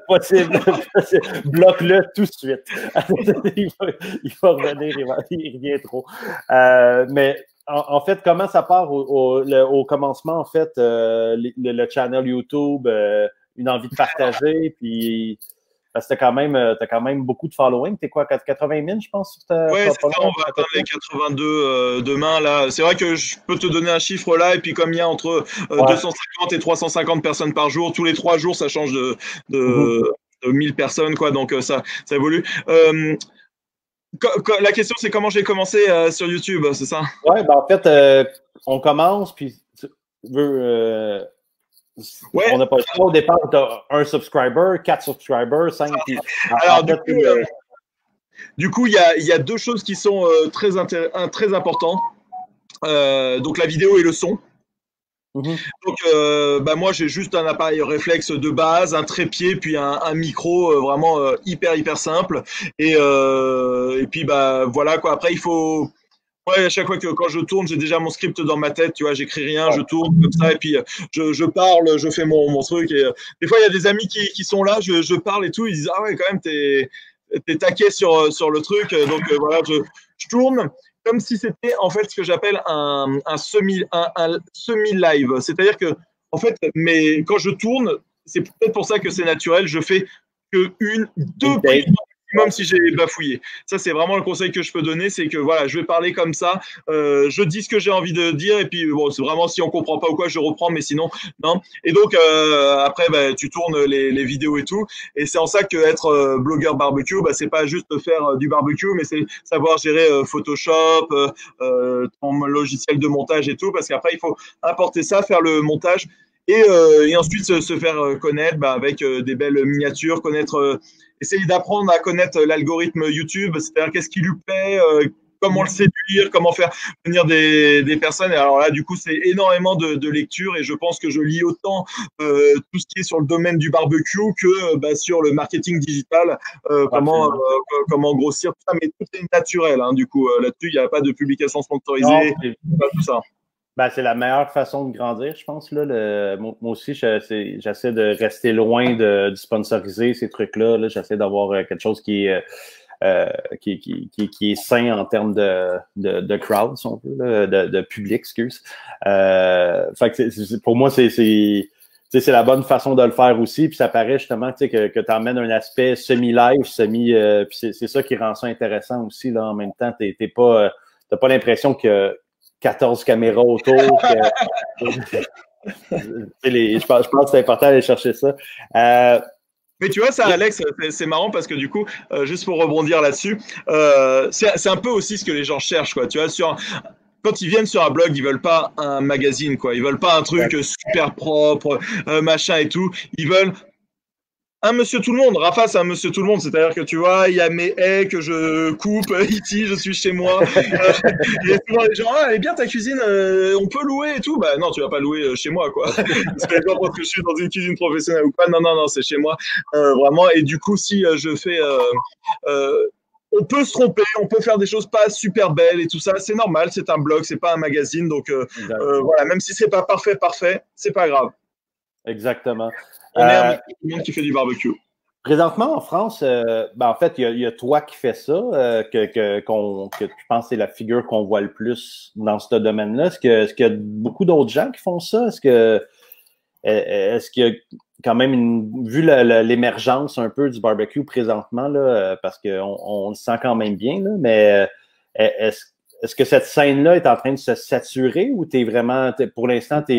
Speaker 1: Possible. Bloque-le tout de suite. il va revenir, il revient trop. Mais en fait, comment ça part au commencement, en fait, le channel YouTube, une envie de partager, puis... Parce que t'as quand même beaucoup de following. T'es quoi, 80 000, je pense?
Speaker 2: Ouais, c'est ça, on va atteindre les 82 demain. Là, c'est vrai que je peux te donner un chiffre là, et puis comme il y a entre 250 et 350 personnes par jour, tous les 3 jours, ça change de 1000 personnes, quoi. Donc ça évolue. La question, c'est comment j'ai commencé sur YouTube, c'est ça?
Speaker 1: Ouais, ben en fait, on commence, puis on n'a pas le choix. Au départ, tu as 1 subscriber, 4 subscribers, 5. Puis,
Speaker 2: alors, du coup, il y a 2 choses qui sont très importantes. Donc, la vidéo et le son. Donc, moi, j'ai juste un appareil réflexe de base, un trépied, puis un micro vraiment hyper simple. Et puis, voilà, quoi. Après, il faut... Ouais, à chaque fois quand je tourne, j'ai déjà mon script dans ma tête, tu vois, j'écris rien, je tourne comme ça, et puis je parle, je fais mon truc. Et des fois, il y a des amis qui sont là, je parle et tout, ils disent, ah ouais, quand même, t'es taqué sur le truc. Donc voilà, je tourne comme si c'était en fait ce que j'appelle un semi-live. C'est-à-dire que, en fait, mais quand je tourne, c'est peut-être pour ça que c'est naturel, je fais que 2 prises maximum si j'ai bafouillé. Ça, c'est vraiment le conseil que je peux donner, c'est que voilà, je vais parler comme ça, je dis ce que j'ai envie de dire, et puis bon, c'est vraiment si on comprend pas ou quoi, je reprends, mais sinon, non. Et donc, après, tu tournes les vidéos et tout, et c'est en ça que être blogueur barbecue, c'est pas juste faire du barbecue, mais c'est savoir gérer Photoshop, ton logiciel de montage et tout, parce qu'après, il faut importer ça, faire le montage, et ensuite se faire connaître avec des belles miniatures, essayer d'apprendre à connaître l'algorithme YouTube, c'est-à-dire qu'est-ce qui lui plaît, comment le séduire, comment faire venir des personnes. Et alors là, du coup, c'est énormément de lecture, et je pense que je lis autant tout ce qui est sur le domaine du barbecue que sur le marketing digital, comment grossir tout ça, mais tout est naturel. Hein, du coup, là-dessus, il n'y a pas de publication sponsorisée, tout ça.
Speaker 1: Ben, c'est la meilleure façon de grandir, je pense. Là, moi aussi, j'essaie de rester loin du sponsoriser, ces trucs-là. Là, j'essaie d'avoir quelque chose qui est sain en termes de crowd, si on veut, là, de public, excuse. Fait que pour moi, c'est c'est la bonne façon de le faire aussi. Puis ça paraît justement que tu emmènes un aspect semi-live, puis c'est ça qui rend ça intéressant aussi. Là, en même temps, t'as pas l'impression qu'il y a 14 caméras autour. Je pense que c'est important d'aller chercher ça.
Speaker 2: Mais tu vois, ça, Alex, c'est marrant parce que du coup, juste pour rebondir là-dessus, c'est un peu aussi ce que les gens cherchent, quoi. Tu vois, quand ils viennent sur un blog, ils veulent pas un magazine, quoi. Ils veulent pas un truc super propre, machin et tout. Ils veulent un monsieur tout le monde. Rafa, c'est un monsieur tout le monde. C'est-à-dire que tu vois, il y a mes haies que je coupe ici, je suis chez moi. Il y a souvent les gens, ah, elle est bien ta cuisine, on peut louer et tout. Bah non, tu vas pas louer chez moi, quoi. C'est pas parce que je suis dans une cuisine professionnelle ou pas. Non, c'est chez moi, vraiment. Et du coup, si je fais, on peut se tromper, on peut faire des choses pas super belles et tout ça. C'est normal, c'est un blog, c'est pas un magazine. Donc voilà, même si c'est pas parfait, c'est pas grave.
Speaker 1: Exactement.
Speaker 2: On est un monde qui fait du barbecue.
Speaker 1: Présentement, en France, en fait, il y a toi qui fais ça, que je pense que c'est la figure qu'on voit le plus dans ce domaine-là. Est-ce qu'il y a beaucoup d'autres gens qui font ça? Est-ce qu'il y a quand même vu l'émergence un peu du barbecue présentement, là, parce qu'on le sent quand même bien, là, mais est-ce que cette scène-là est en train de se saturer ou pour l'instant,
Speaker 2: tu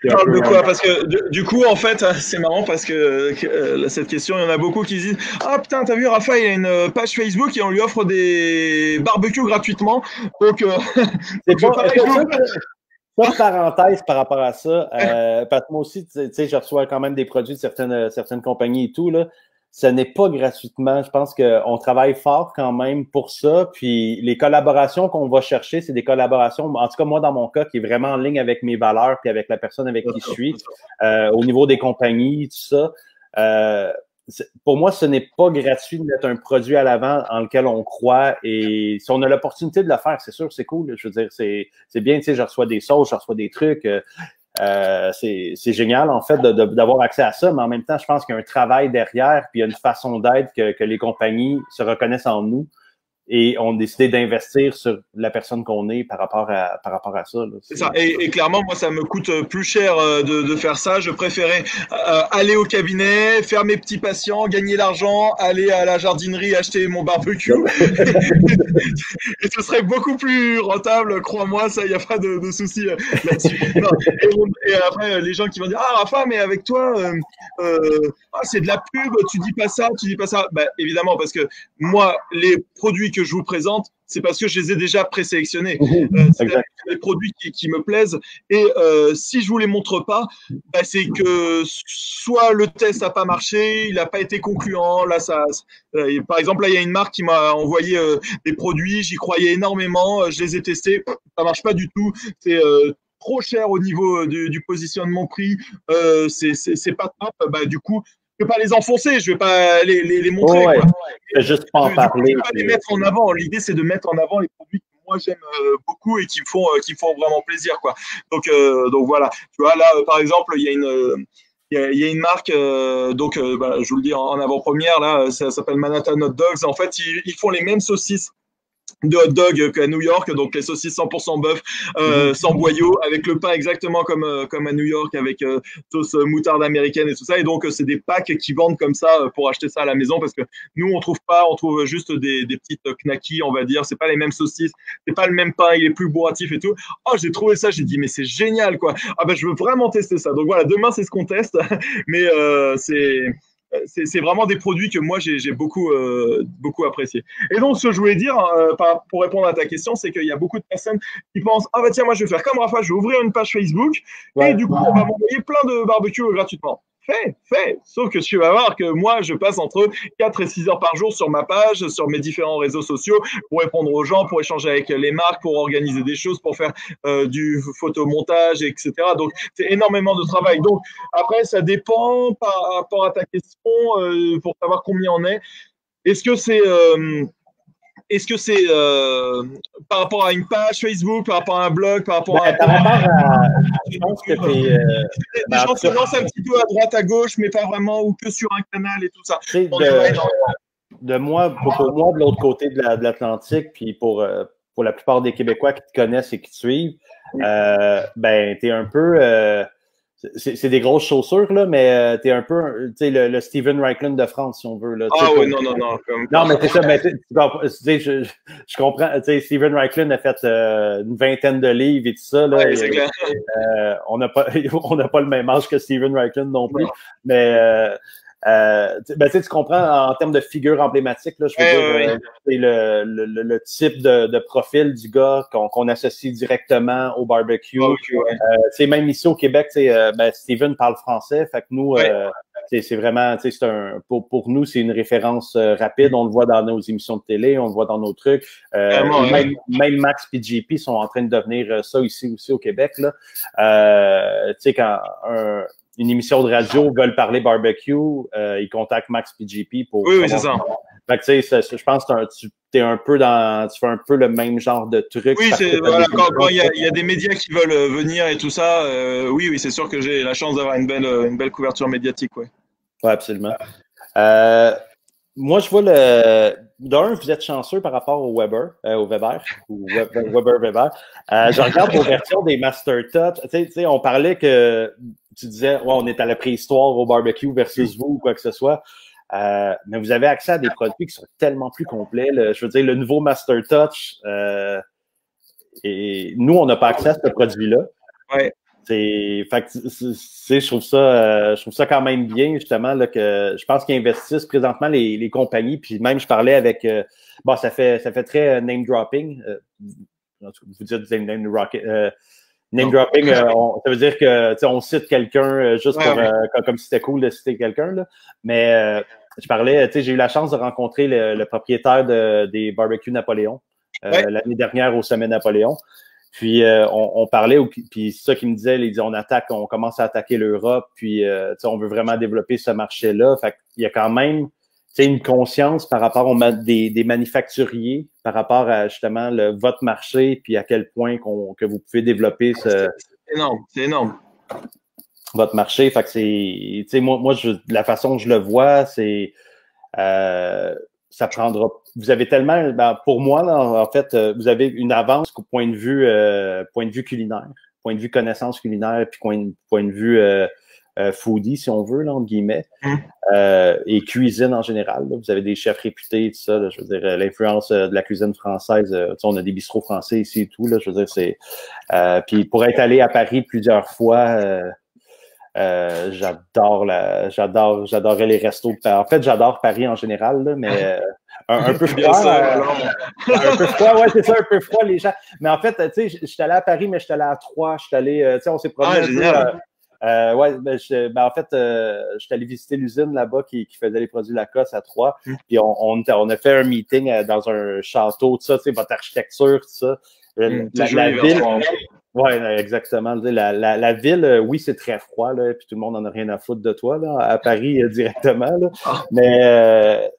Speaker 2: parles de quoi? Parce que du coup, en fait, c'est marrant parce que cette question, il y en a beaucoup qui disent ah putain, t'as vu, Rafa, il a une page Facebook et on lui offre des barbecues gratuitement. Donc,
Speaker 1: c'est pas de parenthèse par rapport à ça, parce que moi aussi, tu sais, je reçois quand même des produits de certaines compagnies et tout, là. Ce n'est pas gratuitement. Je pense qu'on travaille fort quand même pour ça. Puis les collaborations qu'on va chercher, c'est des collaborations, en tout cas moi dans mon cas, qui est vraiment en ligne avec mes valeurs puis avec la personne avec qui je suis, au niveau des compagnies, tout ça. Pour moi, ce n'est pas gratuit de mettre un produit à l'avant en lequel on croit. Et si on a l'opportunité de le faire, c'est sûr, c'est cool. Je veux dire, c'est bien, tu sais, je reçois des sauces, je reçois des trucs. C'est génial, en fait, d'avoir accès à ça, mais en même temps, je pense qu'il y a un travail derrière, puis il y a une façon d'être que les compagnies se reconnaissent en nous et ont décidé d'investir sur la personne qu'on est par rapport à ça.
Speaker 2: C'est ça. Et clairement, moi, ça me coûte plus cher de faire ça. Je préférais aller au cabinet, faire mes petits patients, gagner l'argent, aller à la jardinerie, acheter mon barbecue. Et ce serait beaucoup plus rentable, crois-moi, ça, il n'y a pas de souci là-dessus. Et après, les gens qui vont dire ah, Rafa, mais avec toi, c'est de la pub, tu dis pas ça, tu dis pas ça. Bah, évidemment, parce que moi, les produits que je vous présente, c'est parce que je les ai déjà présélectionnés. C'est des produits qui me plaisent. Et si je vous les montre pas, bah, c'est que soit le test n'a pas marché, il n'a pas été concluant. Là, par exemple, là, il y a une marque qui m'a envoyé des produits, j'y croyais énormément, je les ai testés, ça marche pas du tout. C'est trop cher au niveau du positionnement prix. C'est pas top. Bah, du coup, je vais pas les enfoncer, je vais pas les montrer.
Speaker 1: Ouais. Je vais juste pas en parler.
Speaker 2: Je vais pas les mettre en avant. L'idée, c'est de mettre en avant les produits que moi j'aime beaucoup et qui me font vraiment plaisir, quoi. Donc voilà. Tu vois, là, par exemple, il y a une marque, je vous le dis en avant-première, là, ça s'appelle Manhattan Hot Dogs. En fait, ils font les mêmes saucisses de hot dog qu'à New York, donc les saucisses 100% bœuf, sans boyau, avec le pain exactement comme à New York, avec sauce moutarde américaine et tout ça. Et donc c'est des packs qui vendent comme ça pour acheter ça à la maison, parce que nous on trouve juste des petites knackis, on va dire. C'est pas les mêmes saucisses, c'est pas le même pain, il est plus bourratif et tout. Oh, j'ai trouvé ça, j'ai dit mais c'est génial, quoi. Ah ben je veux vraiment tester ça. Donc voilà, demain c'est ce qu'on teste, mais c'est vraiment des produits que moi j'ai beaucoup apprécié. Et donc ce que je voulais dire pour répondre à ta question, c'est qu'il y a beaucoup de personnes qui pensent ah bah tiens, moi je vais faire comme Rafa, je vais ouvrir une page Facebook et du coup on va m'envoyer plein de barbecues gratuitement. Fais. Sauf que tu vas voir que moi, je passe entre 4 et 6 heures par jour sur ma page, sur mes différents réseaux sociaux, pour répondre aux gens, pour échanger avec les marques, pour organiser des choses, pour faire du photomontage, etc. Donc, c'est énormément de travail. Donc, après, ça dépend par rapport à ta question, pour savoir combien on est. Est-ce que c'est par rapport à une page Facebook, par rapport à un blog, par rapport à...
Speaker 1: Je pense que
Speaker 2: les gens se lancent un petit peu à droite, à gauche, mais pas vraiment, ou que sur un canal et tout ça.
Speaker 1: Pour moi, de l'autre côté de l'Atlantique, puis pour la plupart des Québécois qui te connaissent et qui te suivent, t'es un peu... c'est des grosses chaussures, là, mais t'es un peu, tu sais, le Steven Reichland de France, si on veut, là.
Speaker 2: Ah oui, non.
Speaker 1: Non, mais c'est ça, mais tu sais, je comprends, tu sais, Steven Reichland a fait une vingtaine de livres et tout ça, là.
Speaker 2: Ouais, c'est clair.
Speaker 1: On n'a pas, on n'a pas le même âge que Steven Reichland non plus, mais ben, tu comprends en termes de figure emblématique, là, je veux dire, c'est le type de profil du gars qu'on associe directement au barbecue. Même ici au Québec, ben, Steven parle français, fait que nous, c'est vraiment, c'est pour nous, c'est une référence rapide. On le voit dans nos émissions de télé, on le voit dans nos trucs. Même Max et JP sont en train de devenir ça ici aussi au Québec, là. Tu sais, quand une émission de radio veulent parler barbecue, ils contactent Max PGP pour.
Speaker 2: Oui, c'est ça.
Speaker 1: Fait que tu sais, je pense que tu fais un peu le même genre de truc.
Speaker 2: Oui, c'est voilà, quand il y a des médias qui veulent venir et tout ça, oui, c'est sûr que j'ai la chance d'avoir une belle couverture médiatique, ouais.
Speaker 1: Ouais, absolument. Moi, je vois d'un, vous êtes chanceux par rapport au Weber, Weber. Je regarde vos versions des Master Touch. Tu sais, on parlait que tu disais, on est à la préhistoire au barbecue versus vous ou quoi que ce soit. Mais vous avez accès à des produits qui sont tellement plus complets. Je veux dire, le nouveau Master Touch, et nous, on n'a pas accès à ce produit-là.
Speaker 2: Ouais.
Speaker 1: Je trouve ça quand même bien, justement, là, que je pense qu'ils investissent présentement les compagnies. Puis même, je parlais avec, ça fait très name dropping. Vous dites name dropping, ça veut dire que on cite quelqu'un juste comme si c'était cool de citer quelqu'un, là. Mais je parlais, j'ai eu la chance de rencontrer le propriétaire des barbecues Napoléon l'année dernière au sommet Napoléon. Puis on parlait, puis c'est ça qu'il me disait, il dit on commence à attaquer l'Europe, puis on veut vraiment développer ce marché-là. Fait qu'il y a quand même une conscience par rapport des manufacturiers, par rapport à justement votre marché, puis à quel point que vous pouvez développer
Speaker 2: c'est énorme.
Speaker 1: Votre marché. Fait que c'est, moi la façon que je le vois, c'est ça prendra. Vous avez tellement, pour moi, là, en fait, vous avez une avance au point de vue culinaire, point de vue connaissance culinaire, puis point de vue foodie, si on veut, là, entre guillemets, et cuisine en général. Là. Vous avez des chefs réputés, tout ça. Là, je veux dire, l'influence de la cuisine française. On a des bistrots français ici et tout. Là, je veux dire, c'est. Puis pour être allé à Paris plusieurs fois. J'adorais les restos de Paris. En fait, j'adore Paris en général, là, mais un peu froid. Un peu froid, ouais, c'est ça, un peu froid, les gens. Mais en fait, tu sais, je suis allé à Paris, mais je suis allé à Troyes, je suis allé, tu sais, on s'est promené.
Speaker 2: Génial.
Speaker 1: En fait, je suis allé visiter l'usine là-bas qui faisait les produits Lacoste à Troyes. Puis on a fait un meeting dans un château, tout ça, tu sais, votre architecture, tout ça. La ville. Oui, exactement. La ville, oui, c'est très froid, là, puis tout le monde n'en a rien à foutre de toi, là, à Paris directement. Là. Mais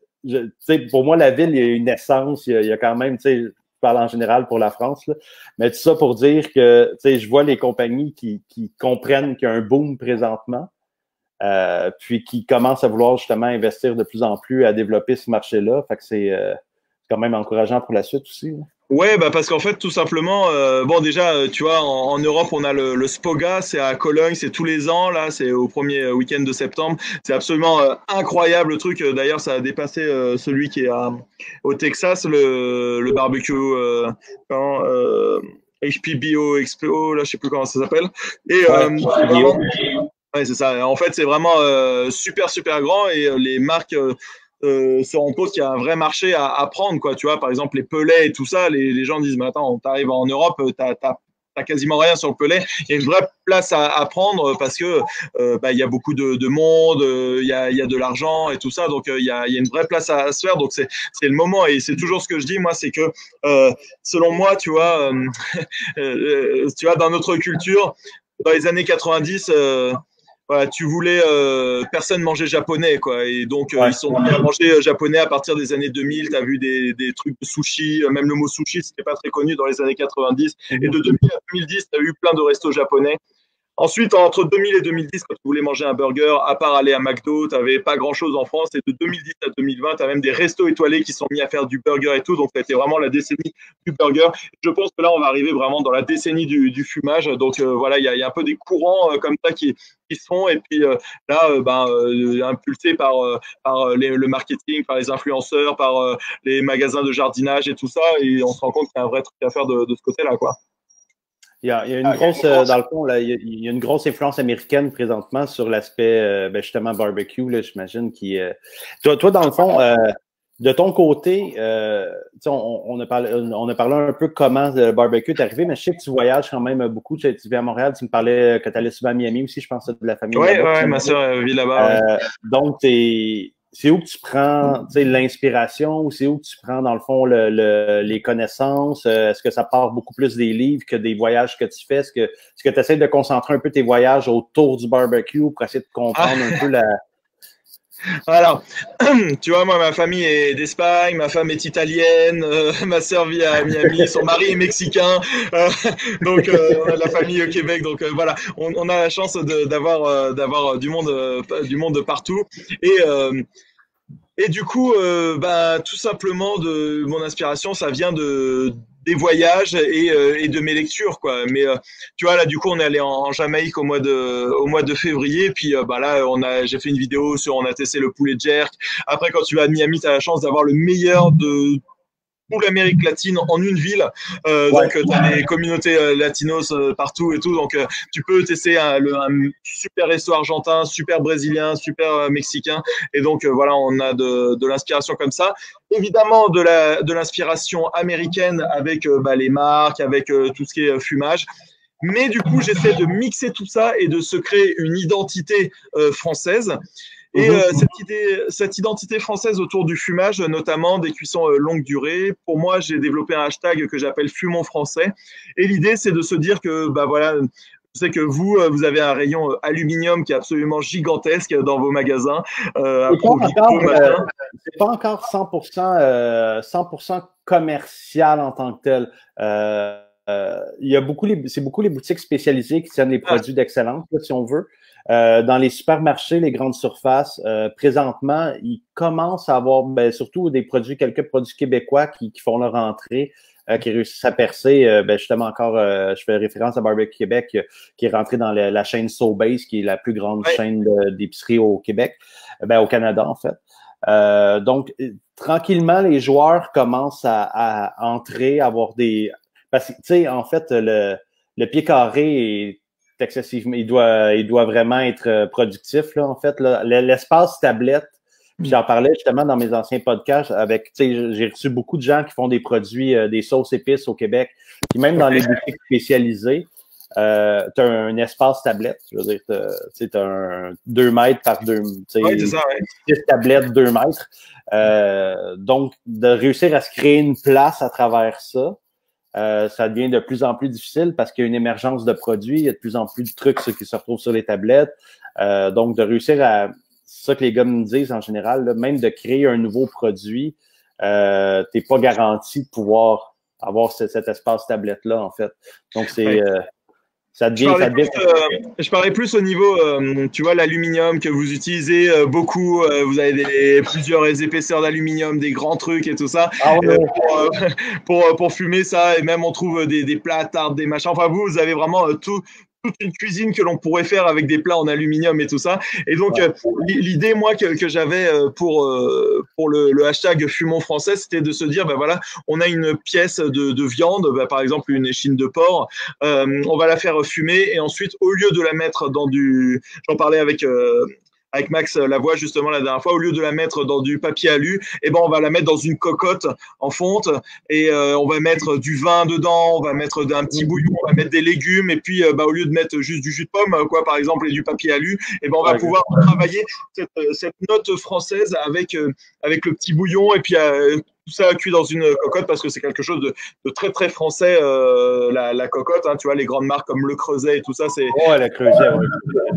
Speaker 1: pour moi, la ville, il y a une essence, il y a quand même, je parle en général pour la France, là, mais tout ça pour dire que je vois les compagnies qui comprennent qu'il y a un boom présentement, puis qui commencent à vouloir justement investir de plus en plus à développer ce marché-là. Fait que c'est quand même encourageant pour la suite aussi. Là.
Speaker 2: Ouais, parce qu'en fait, tout simplement, déjà, tu vois, en Europe, on a le SPOGA, c'est à Cologne, c'est tous les ans, là, c'est au premier week-end de septembre. C'est absolument incroyable le truc. D'ailleurs, ça a dépassé celui qui est au Texas, le barbecue HPBO Expo, là, je sais plus comment ça s'appelle. Et ouais, c'est ça. En fait, c'est vraiment super, super grand et les marques se rendent compte qu'il y a un vrai marché à prendre, quoi. Tu vois, par exemple, les pelets et tout ça, les gens disent, mais attends, t'arrives en Europe, t'as quasiment rien sur le pellet. Il y a une vraie place à prendre parce que il y a beaucoup de monde, il y a de l'argent et tout ça, donc il y a une vraie place à se faire. Donc c'est le moment et c'est toujours ce que je dis, moi, c'est que selon moi, tu vois, tu vois, dans notre culture, dans les années 90. Voilà, tu voulais personne mangeait japonais, quoi, et donc ils sont mis à manger japonais à partir des années 2000. T'as vu des trucs de sushi, même le mot sushi c'était pas très connu dans les années 90, et de 2000 à 2010 t'as eu plein de restos japonais. Ensuite, entre 2000 et 2010, quand tu voulais manger un burger, à part aller à McDo, tu n'avais pas grand-chose en France. Et de 2010 à 2020, tu as même des restos étoilés qui sont mis à faire du burger et tout. Donc, ça a été vraiment la décennie du burger. Je pense que là, on va arriver vraiment dans la décennie du fumage. Donc, voilà, il y a un peu des courants comme ça qui se font. Et puis là, impulsé par le marketing, par les influenceurs, par les magasins de jardinage et tout ça. Et on se rend compte qu'il y a un vrai truc à faire de ce côté-là, quoi.
Speaker 1: Il y a une grosse, dans le fond, là, il y a une grosse influence américaine présentement sur l'aspect, justement, barbecue, là, j'imagine. Toi, dans le fond, de ton côté, on a parlé un peu comment le barbecue est arrivé, mais je sais que tu voyages quand même beaucoup. Tu vis à Montréal, tu me parlais que tu allais souvent à Miami aussi, je pense, de la famille.
Speaker 2: Ouais, ma soeur vit là-bas.
Speaker 1: Donc, c'est où que tu prends l'inspiration ou c'est où que tu prends, dans le fond, les connaissances? Est-ce que ça part beaucoup plus des livres que des voyages que tu fais? Est-ce que tu essaies de concentrer un peu tes voyages autour du barbecue pour essayer de comprendre un peu la...
Speaker 2: Alors, tu vois, moi, ma famille est d'Espagne, ma femme est italienne, ma sœur vit à Miami, son mari est mexicain, donc on a de la famille au Québec, donc voilà, on a la chance d'avoir du monde partout. Et du coup, tout simplement, de mon inspiration, ça vient des voyages et de mes lectures, quoi. Mais tu vois, là, du coup, on est allé en Jamaïque au mois de février. Puis là, j'ai fait une vidéo on a testé le poulet jerk. Après, quand tu vas à Miami, tu as la chance d'avoir le meilleur de pour l'Amérique latine en une ville. Donc, tu as des communautés latinos partout et tout. Donc, tu peux tester un super resto argentin, super brésilien, super mexicain. Et donc, voilà, on a de l'inspiration comme ça. Évidemment, de l'inspiration américaine avec les marques, avec tout ce qui est fumage. Mais du coup, j'essaie de mixer tout ça et de se créer une identité française. Et cette identité française autour du fumage, notamment des cuissons longue durée, pour moi, j'ai développé un hashtag que j'appelle Fumons français. Et l'idée, c'est de se dire que, voilà, je sais que vous avez un rayon aluminium qui est absolument gigantesque dans vos magasins.
Speaker 1: C'est pas encore 100% commercial en tant que tel. C'est beaucoup les boutiques spécialisées qui tiennent les produits d'excellence, si on veut. Dans les supermarchés, les grandes surfaces, présentement, ils commencent à avoir surtout quelques produits québécois qui font leur entrée, qui réussissent à percer. Justement, encore, je fais référence à Barbecue Québec, qui est rentré dans la chaîne Sobeys, qui est la plus grande chaîne d'épicerie au Québec, au Canada, en fait. Donc, tranquillement, les joueurs commencent à entrer, à avoir des... Parce que, tu sais, en fait, le pied carré est excessivement, il doit vraiment être productif, là, en fait. L'espace tablette, puis j'en parlais justement dans mes anciens podcasts avec, tu sais, j'ai reçu beaucoup de gens qui font des produits, des sauces épices au Québec, puis même dans les boutiques spécialisées, tu as un espace tablette, je veux dire, tu as un 2 mètres par 2, tu sais, 6 tablettes 2 mètres. Donc, de réussir à se créer une place à travers ça, ça devient de plus en plus difficile parce qu'il y a une émergence de produits, il y a de plus en plus de trucs qui se retrouvent sur les tablettes. Donc, de réussir à... C'est ça que les gars me disent en général, là, même de créer un nouveau produit, t'es pas garanti de pouvoir avoir cet espace tablette-là, en fait. Donc, c'est...
Speaker 2: Je parlais plus au niveau, tu vois, l'aluminium que vous utilisez beaucoup. Vous avez plusieurs épaisseurs d'aluminium, des grands trucs et tout ça. Pour fumer ça. Et même on trouve des plats, tartes, des machins. Enfin, vous avez vraiment toute une cuisine que l'on pourrait faire avec des plats en aluminium et tout ça. Et donc, l'idée, moi, que j'avais pour le hashtag Fumons français, c'était de se dire, voilà, on a une pièce de viande, par exemple une échine de porc, on va la faire fumer et ensuite, au lieu de la mettre dans j'en parlais avec Max Lavoie justement la dernière fois, au lieu de la mettre dans du papier alu, on va la mettre dans une cocotte en fonte et on va mettre du vin dedans, on va mettre un petit bouillon, on va mettre des légumes et puis au lieu de mettre juste du jus de pomme par exemple et du papier alu, on va pouvoir travailler cette note française avec le petit bouillon et puis tout ça cuit dans une cocotte parce que c'est quelque chose de très très français, la cocotte, hein, tu vois, les grandes marques comme Le Creuset et tout ça, c'est
Speaker 1: le Creuset,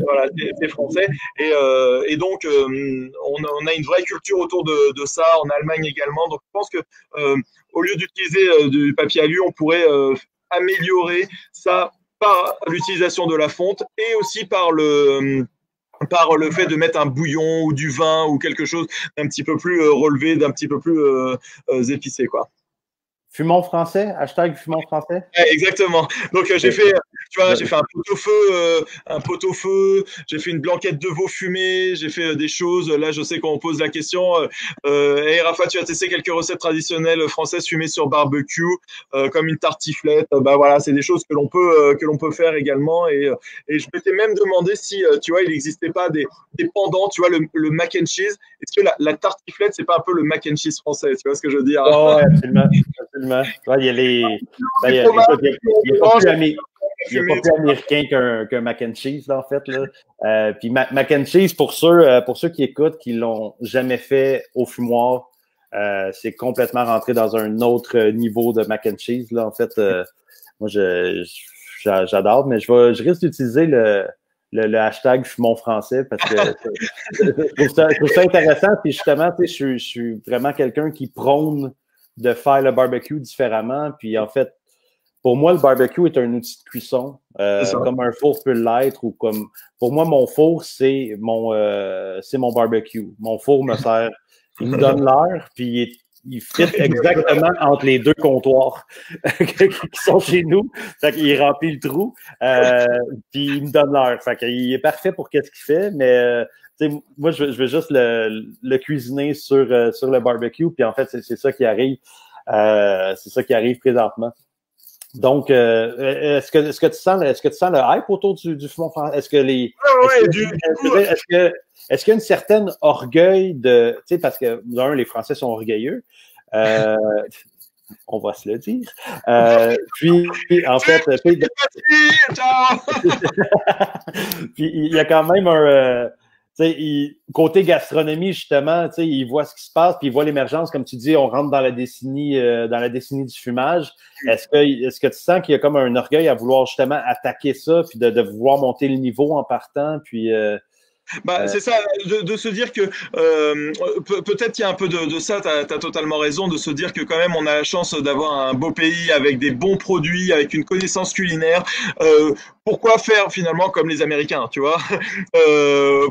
Speaker 2: voilà, c'est français et donc on a une vraie culture autour de ça en Allemagne également, donc je pense que au lieu d'utiliser du papier alu, on pourrait améliorer ça par l'utilisation de la fonte et aussi par le fait de mettre un bouillon ou du vin ou quelque chose d'un petit peu plus relevé, d'un petit peu plus épicé, quoi.
Speaker 1: Fumons français, hashtag fumons français.
Speaker 2: Ouais, exactement. Donc j'ai fait, tu vois, j'ai fait un pot-au-feu, j'ai fait une blanquette de veau fumé, j'ai fait des choses. Là, je sais qu'on pose la question. Hey, Rafa, tu as testé quelques recettes traditionnelles françaises fumées sur barbecue, comme une tartiflette. Bah voilà, c'est des choses que l'on peut faire également. Et je m'étais même demandé si, tu vois, il n'existait pas des pendants. Tu vois, le mac and cheese. Est-ce que la tartiflette, c'est pas un peu le mac and cheese français? Tu vois ce que je veux dire?
Speaker 1: Oh, ouais, absolument. Absolument. Ouais, il y a les. Ben, il y a pas plus américain qu'un mac and cheese, là, en fait. Là. Puis mac and cheese, pour ceux qui écoutent, qui l'ont jamais fait au fumoir, c'est complètement rentré dans un autre niveau de mac and cheese. Là. En fait, moi, j'adore, mais je risque d'utiliser le hashtag fumons français parce que je trouve ça intéressant. Puis justement, je suis vraiment quelqu'un qui prône de faire le barbecue différemment. Puis en fait, pour moi, le barbecue est un outil de cuisson, comme un four peut l'être ou comme. Pour moi, mon four, c'est mon barbecue. Mon four me sert, il me donne l'heure, puis il fit exactement entre les deux comptoirs qui sont chez nous. Fait qu'il remplit le trou, puis il me donne l'heure. Fait qu'il est parfait pour qu'est-ce qu'il fait, mais moi, je veux juste le cuisiner sur le barbecue, puis en fait, c'est ça qui arrive. C'est ça qui arrive présentement. Donc, est-ce que tu sens le hype autour du fumon français? Est-ce que est-ce qu'il y a une certaine orgueil de, tu sais, parce que les Français sont orgueilleux, on va se le dire. Puis en fait, puis il y a quand même un côté gastronomie, justement, il voit ce qui se passe, puis il voit l'émergence, comme tu dis, on rentre dans la décennie du fumage. Est-ce que tu sens qu'il y a comme un orgueil à vouloir justement attaquer ça, puis de vouloir monter le niveau en partant, puis
Speaker 2: c'est ça, de se dire que peut-être qu'il y a un peu de ça, t'as totalement raison, de se dire que quand même on a la chance d'avoir un beau pays avec des bons produits, avec une connaissance culinaire. Pourquoi faire finalement comme les Américains, tu vois?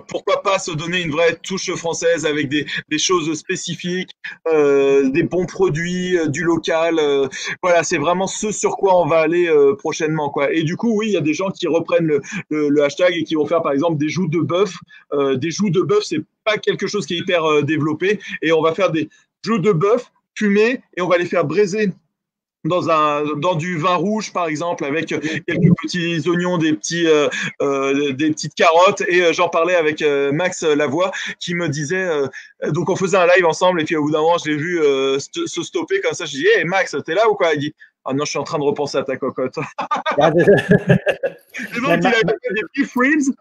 Speaker 2: Pourquoi pas se donner une vraie touche française avec des choses spécifiques, des bons produits, du local. Voilà, c'est vraiment ce sur quoi on va aller prochainement, quoi. Et du coup, oui, il y a des gens qui reprennent le hashtag et qui vont faire par exemple des joues de bœuf. Des joues de bœuf, c'est pas quelque chose qui est hyper développé, et on va faire des joues de bœuf fumées et on va les faire braiser dans du vin rouge, par exemple, avec quelques petits oignons, des petites carottes. Et j'en parlais avec Max Lavoie, qui me disait, donc on faisait un live ensemble, et puis au bout d'un moment, je l'ai vu se stopper comme ça. Je dis, hey Max, t'es là ou quoi? Il dit, ah non, je suis en train de repenser à ta cocotte. Et donc, il avait fait des beef ribs,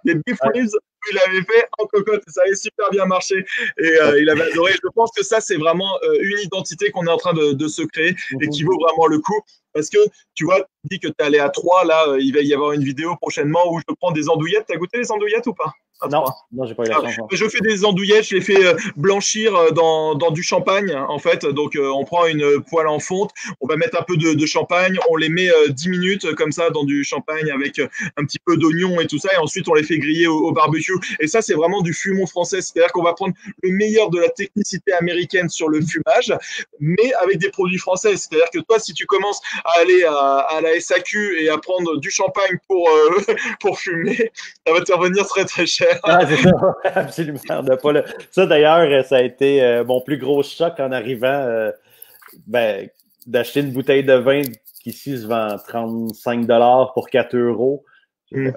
Speaker 2: il avait fait en cocotte, et ça avait super bien marché, et il avait adoré. Je pense que ça, c'est vraiment une identité qu'on est en train de se créer, et qui vaut vraiment le coup, parce que tu vois, tu dis que tu es allé à Troyes, là, il va y avoir une vidéo prochainement où je prends des andouillettes. T'as goûté les andouillettes ou pas?
Speaker 1: Non, j'ai pas eu la chance.
Speaker 2: Je fais des andouillettes, je les fais blanchir dans du champagne, en fait. Donc, on prend une poêle en fonte, on va mettre un peu de champagne, on les met 10 minutes comme ça dans du champagne avec un petit peu d'oignon et tout ça, et ensuite on les fait griller au barbecue. Et ça, c'est vraiment du fumon français, c'est-à-dire qu'on va prendre le meilleur de la technicité américaine sur le fumage, mais avec des produits français. C'est-à-dire que toi, si tu commences à aller à la SAQ et à prendre du champagne pour fumer, ça va te revenir très très cher.
Speaker 1: Ah, c'est ça, absolument. Ça, d'ailleurs, ça a été mon plus gros choc en arrivant d'acheter une bouteille de vin qui ici se vend 35 $ pour 4 €. Okay,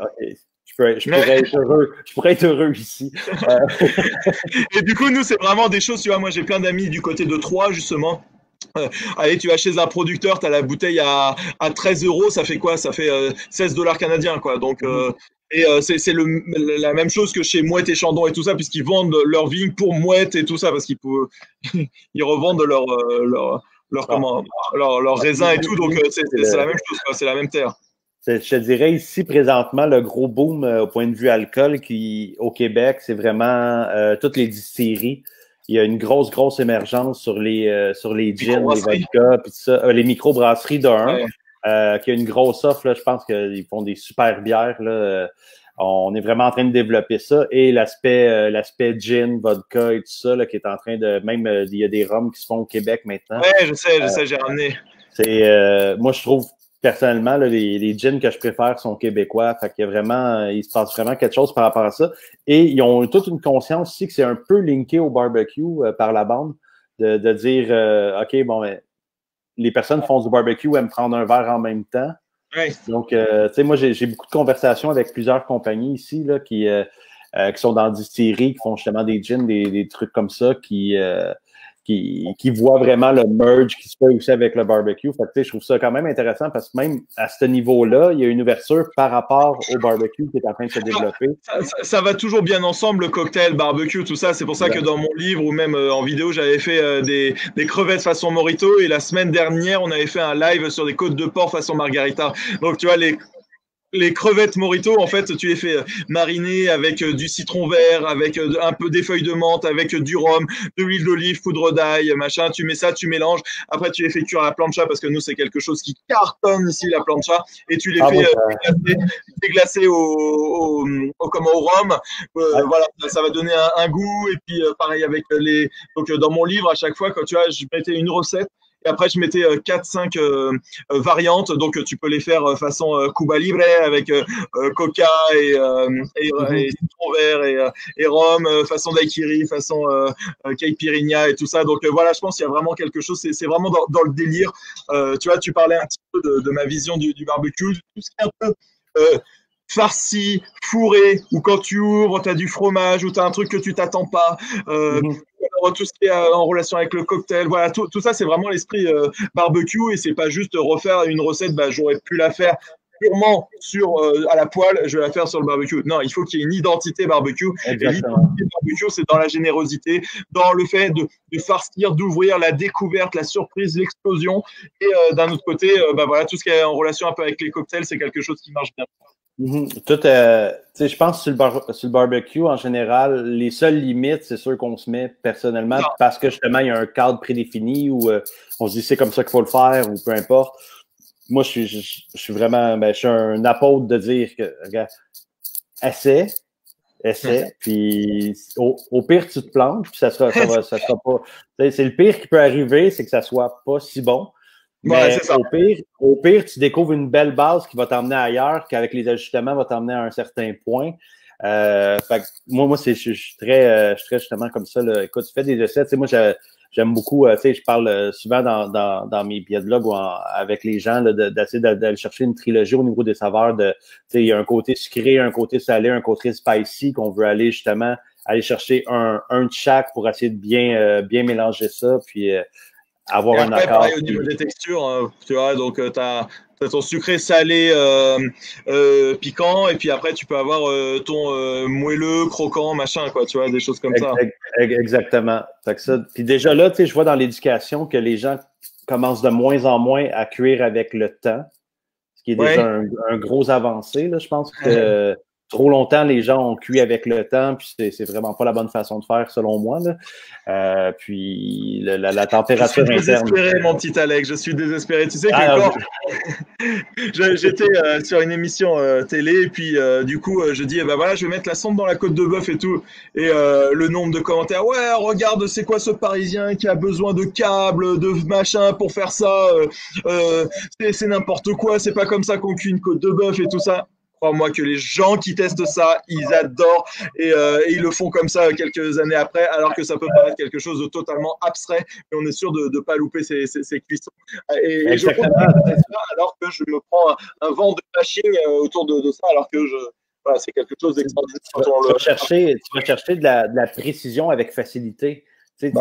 Speaker 1: je pourrais être heureux ici.
Speaker 2: Et du coup, nous, c'est vraiment des choses, tu vois, moi j'ai plein d'amis du côté de Troyes, justement. Allez, tu vas chez un producteur, tu as la bouteille à 13 €, ça fait quoi? Ça fait 16 $ canadiens, quoi. Donc, et c'est la même chose que chez Mouette et Chandon et tout ça, puisqu'ils vendent leur vigne pour Mouette et tout ça, parce qu'ils ils revendent leur raisin et tout, donc c'est la même chose, quoi, c'est la même terre.
Speaker 1: Je te dirais ici, présentement, le gros boom au point de vue alcool au Québec, c'est vraiment toutes les distilleries. Il y a une grosse émergence sur les gins, les vodkas, puis ça, les microbrasseries d'un. Ouais. qui a une grosse offre. Là, je pense qu'ils font des super bières. Là. On est vraiment en train de développer ça. Et l'aspect gin, vodka et tout ça, là, qui est en train de... Même, il y a des rhums qui se font au Québec maintenant.
Speaker 2: Ouais, je sais, j'ai ramené.
Speaker 1: Moi, je trouve personnellement, là, les gins que je préfère sont québécois. Fait qu'il y a vraiment, il se passe vraiment quelque chose par rapport à ça. Et ils ont toute une conscience aussi que c'est un peu linké au barbecue par la bande, de dire, OK, bon, ben, les personnes font du barbecue, aiment prendre un verre en même temps.
Speaker 2: Ouais.
Speaker 1: Donc, tu sais, moi, j'ai beaucoup de conversations avec plusieurs compagnies ici là, qui sont dans distilleries, qui font justement des gins, des trucs comme ça, qui voient vraiment le merge qui se fait aussi avec le barbecue. Fait que, tu sais, je trouve ça quand même intéressant parce que même à ce niveau-là, il y a une ouverture par rapport au barbecue qui est en train de se développer.
Speaker 2: Ça va toujours bien ensemble, le cocktail, barbecue, tout ça. C'est pour ça que dans mon livre ou même en vidéo, j'avais fait des crevettes façon Morito et la semaine dernière, on avait fait un live sur des côtes de porc façon Margarita. Donc, tu vois, les crevettes Morito, en fait, tu les fais mariner avec du citron vert, avec un peu des feuilles de menthe, avec du rhum, de l'huile d'olive, poudre d'ail, machin. Tu mets ça, tu mélanges. Après, tu les fais cuire à la plancha parce que nous, c'est quelque chose qui cartonne ici, la plancha. Et tu les fais déglacer au rhum. Voilà, ça va donner un goût. Et puis, pareil avec les. Donc, dans mon livre, à chaque fois, quand tu vois, je mettais une recette. Et après, je mettais 4-5 variantes. Donc, tu peux les faire façon Cuba Libre avec coca et citron vert et rhum, façon daiquiri, façon caipirinha et tout ça. Donc, voilà, je pense qu'il y a vraiment quelque chose. C'est vraiment dans le délire. Tu vois, tu parlais un petit peu de ma vision du barbecue. Tout ce qui est un peu farci, fourré, ou quand tu ouvres, tu as du fromage, ou tu as un truc que tu t'attends pas. Tout ce qui est en relation avec le cocktail, voilà, tout ça, c'est vraiment l'esprit barbecue et c'est pas juste refaire une recette, bah, j'aurais pu la faire purement à la poêle, je vais la faire sur le barbecue. Non, il faut qu'il y ait une identité barbecue.
Speaker 1: Exactement.
Speaker 2: Et l'identité barbecue, c'est dans la générosité, dans le fait de farcir, d'ouvrir la découverte, la surprise, l'explosion. Et d'un autre côté, bah, voilà, tout ce qui est en relation un peu avec les cocktails, c'est quelque chose qui marche bien.
Speaker 1: Je pense que sur le barbecue, en général, les seules limites, c'est sûr qu'on se met personnellement parce que justement, il y a un cadre prédéfini où on se dit c'est comme ça qu'il faut le faire ou peu importe. Moi, je suis vraiment, je suis un apôtre de dire que, regarde, essaie, puis au pire, tu te plantes, puis ça sera pas. C'est le pire qui peut arriver, c'est que ça soit pas si bon. Mais au pire, tu découvres une belle base qui va t'emmener ailleurs, qu'avec les ajustements va t'emmener à un certain point. Fait que moi, je suis très justement comme ça. Là. Écoute, tu fais des essais. Moi, j'aime beaucoup, je parle souvent dans mes billets de blog ou avec les gens d'essayer d'aller chercher une trilogie au niveau des saveurs. Il y a un côté sucré, un côté salé, un côté spicy qu'on veut aller justement aller chercher un de chaque pour essayer de bien mélanger ça. Puis avoir un accord.
Speaker 2: Pareil, au niveau des textures, tu vois, donc tu as ton sucré salé piquant, et puis après tu peux avoir ton moelleux, croquant, machin, quoi, tu vois, des choses comme ça.
Speaker 1: Exactement. Fait que ça, puis déjà là, tu sais, je vois dans l'éducation que les gens commencent de moins en moins à cuire avec le temps, ce qui est déjà un gros avancé, là. Je pense que trop longtemps, les gens ont cuit avec le temps, puis c'est vraiment pas la bonne façon de faire, selon moi, là. Puis la température interne.
Speaker 2: Je suis désespéré, mon petit Alex, je suis désespéré. Tu sais que j'étais sur une émission télé, et puis du coup, je dis, bah voilà, je vais mettre la sonde dans la côte de bœuf et tout. Et le nombre de commentaires, ouais, regarde, c'est quoi ce Parisien qui a besoin de câbles, de machin pour faire ça, c'est n'importe quoi, c'est pas comme ça qu'on cuit une côte de bœuf et tout ça. Crois-moi que les gens qui testent ça, ils adorent et ils le font comme ça quelques années après, alors que ça peut paraître quelque chose de totalement abstrait, mais on est sûr de ne pas louper ces cuissons. Et je comprends ça alors que je me prends un vent de bashing autour de ça, alors que voilà, c'est quelque chose d'extraordinaire.
Speaker 1: Tu vas chercher de la précision avec facilité. Tu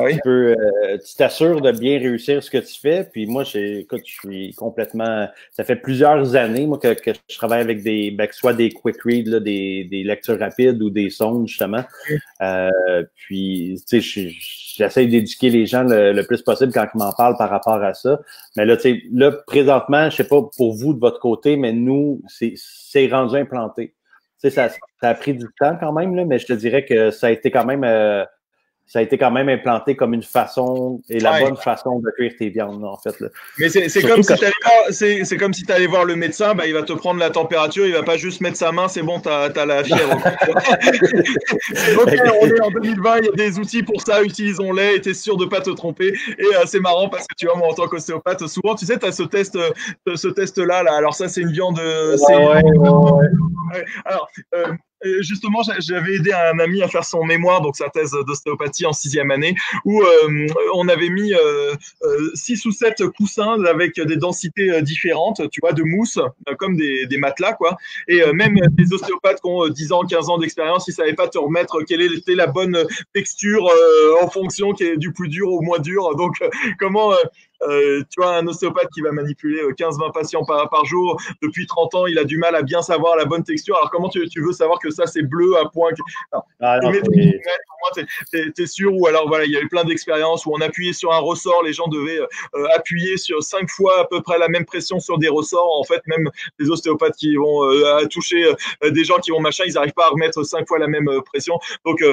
Speaker 1: t'assures de bien réussir ce que tu fais. Puis moi, écoute, je suis complètement. Ça fait plusieurs années, moi, que je travaille avec soit des quick reads, là, des lectures rapides ou des sondes, justement. Puis, tu sais, j'essaie d'éduquer les gens le plus possible quand ils m'en parlent par rapport à ça. Mais là, tu sais, présentement, je sais pas pour vous de votre côté, mais nous, c'est rendu implanté. Tu sais, ça a pris du temps quand même, là, mais je te dirais que ça a été quand même. ça a été quand même implanté comme une façon et la bonne façon de cuire tes viandes, là, en fait. Là.
Speaker 2: Mais c'est comme si tu allais voir le médecin, bah, il va te prendre la température, il va pas juste mettre sa main, c'est bon, t'as la fièvre. Ok, on est en 2020, il y a des outils pour ça, utilisons-les, et t'es sûr de pas te tromper. Et c'est marrant parce que tu vois, moi en tant qu'ostéopathe, souvent, tu sais, t'as ce test-là, là. Alors ça, c'est une viande. Alors, justement, j'avais aidé un ami à faire son mémoire, donc sa thèse d'ostéopathie en 6e année, où on avait mis 6 ou 7 coussins avec des densités différentes, tu vois, de mousse, comme des matelas, quoi. Et même des ostéopathes qui ont 10 ans, 15 ans d'expérience, ils savaient pas te remettre quelle était la bonne texture en fonction qui est du plus dur au moins dur. Donc, comment tu vois, un ostéopathe qui va manipuler 15-20 patients par jour, depuis 30 ans, il a du mal à bien savoir la bonne texture. Alors, comment tu veux savoir que ça, c'est bleu à point t'es sûr? Ou alors, voilà, il y avait plein d'expériences où on appuyait sur un ressort, les gens devaient appuyer sur 5 fois à peu près la même pression sur des ressorts. En fait, même les ostéopathes qui vont toucher des gens qui vont machin, ils n'arrivent pas à remettre 5 fois la même pression. Donc,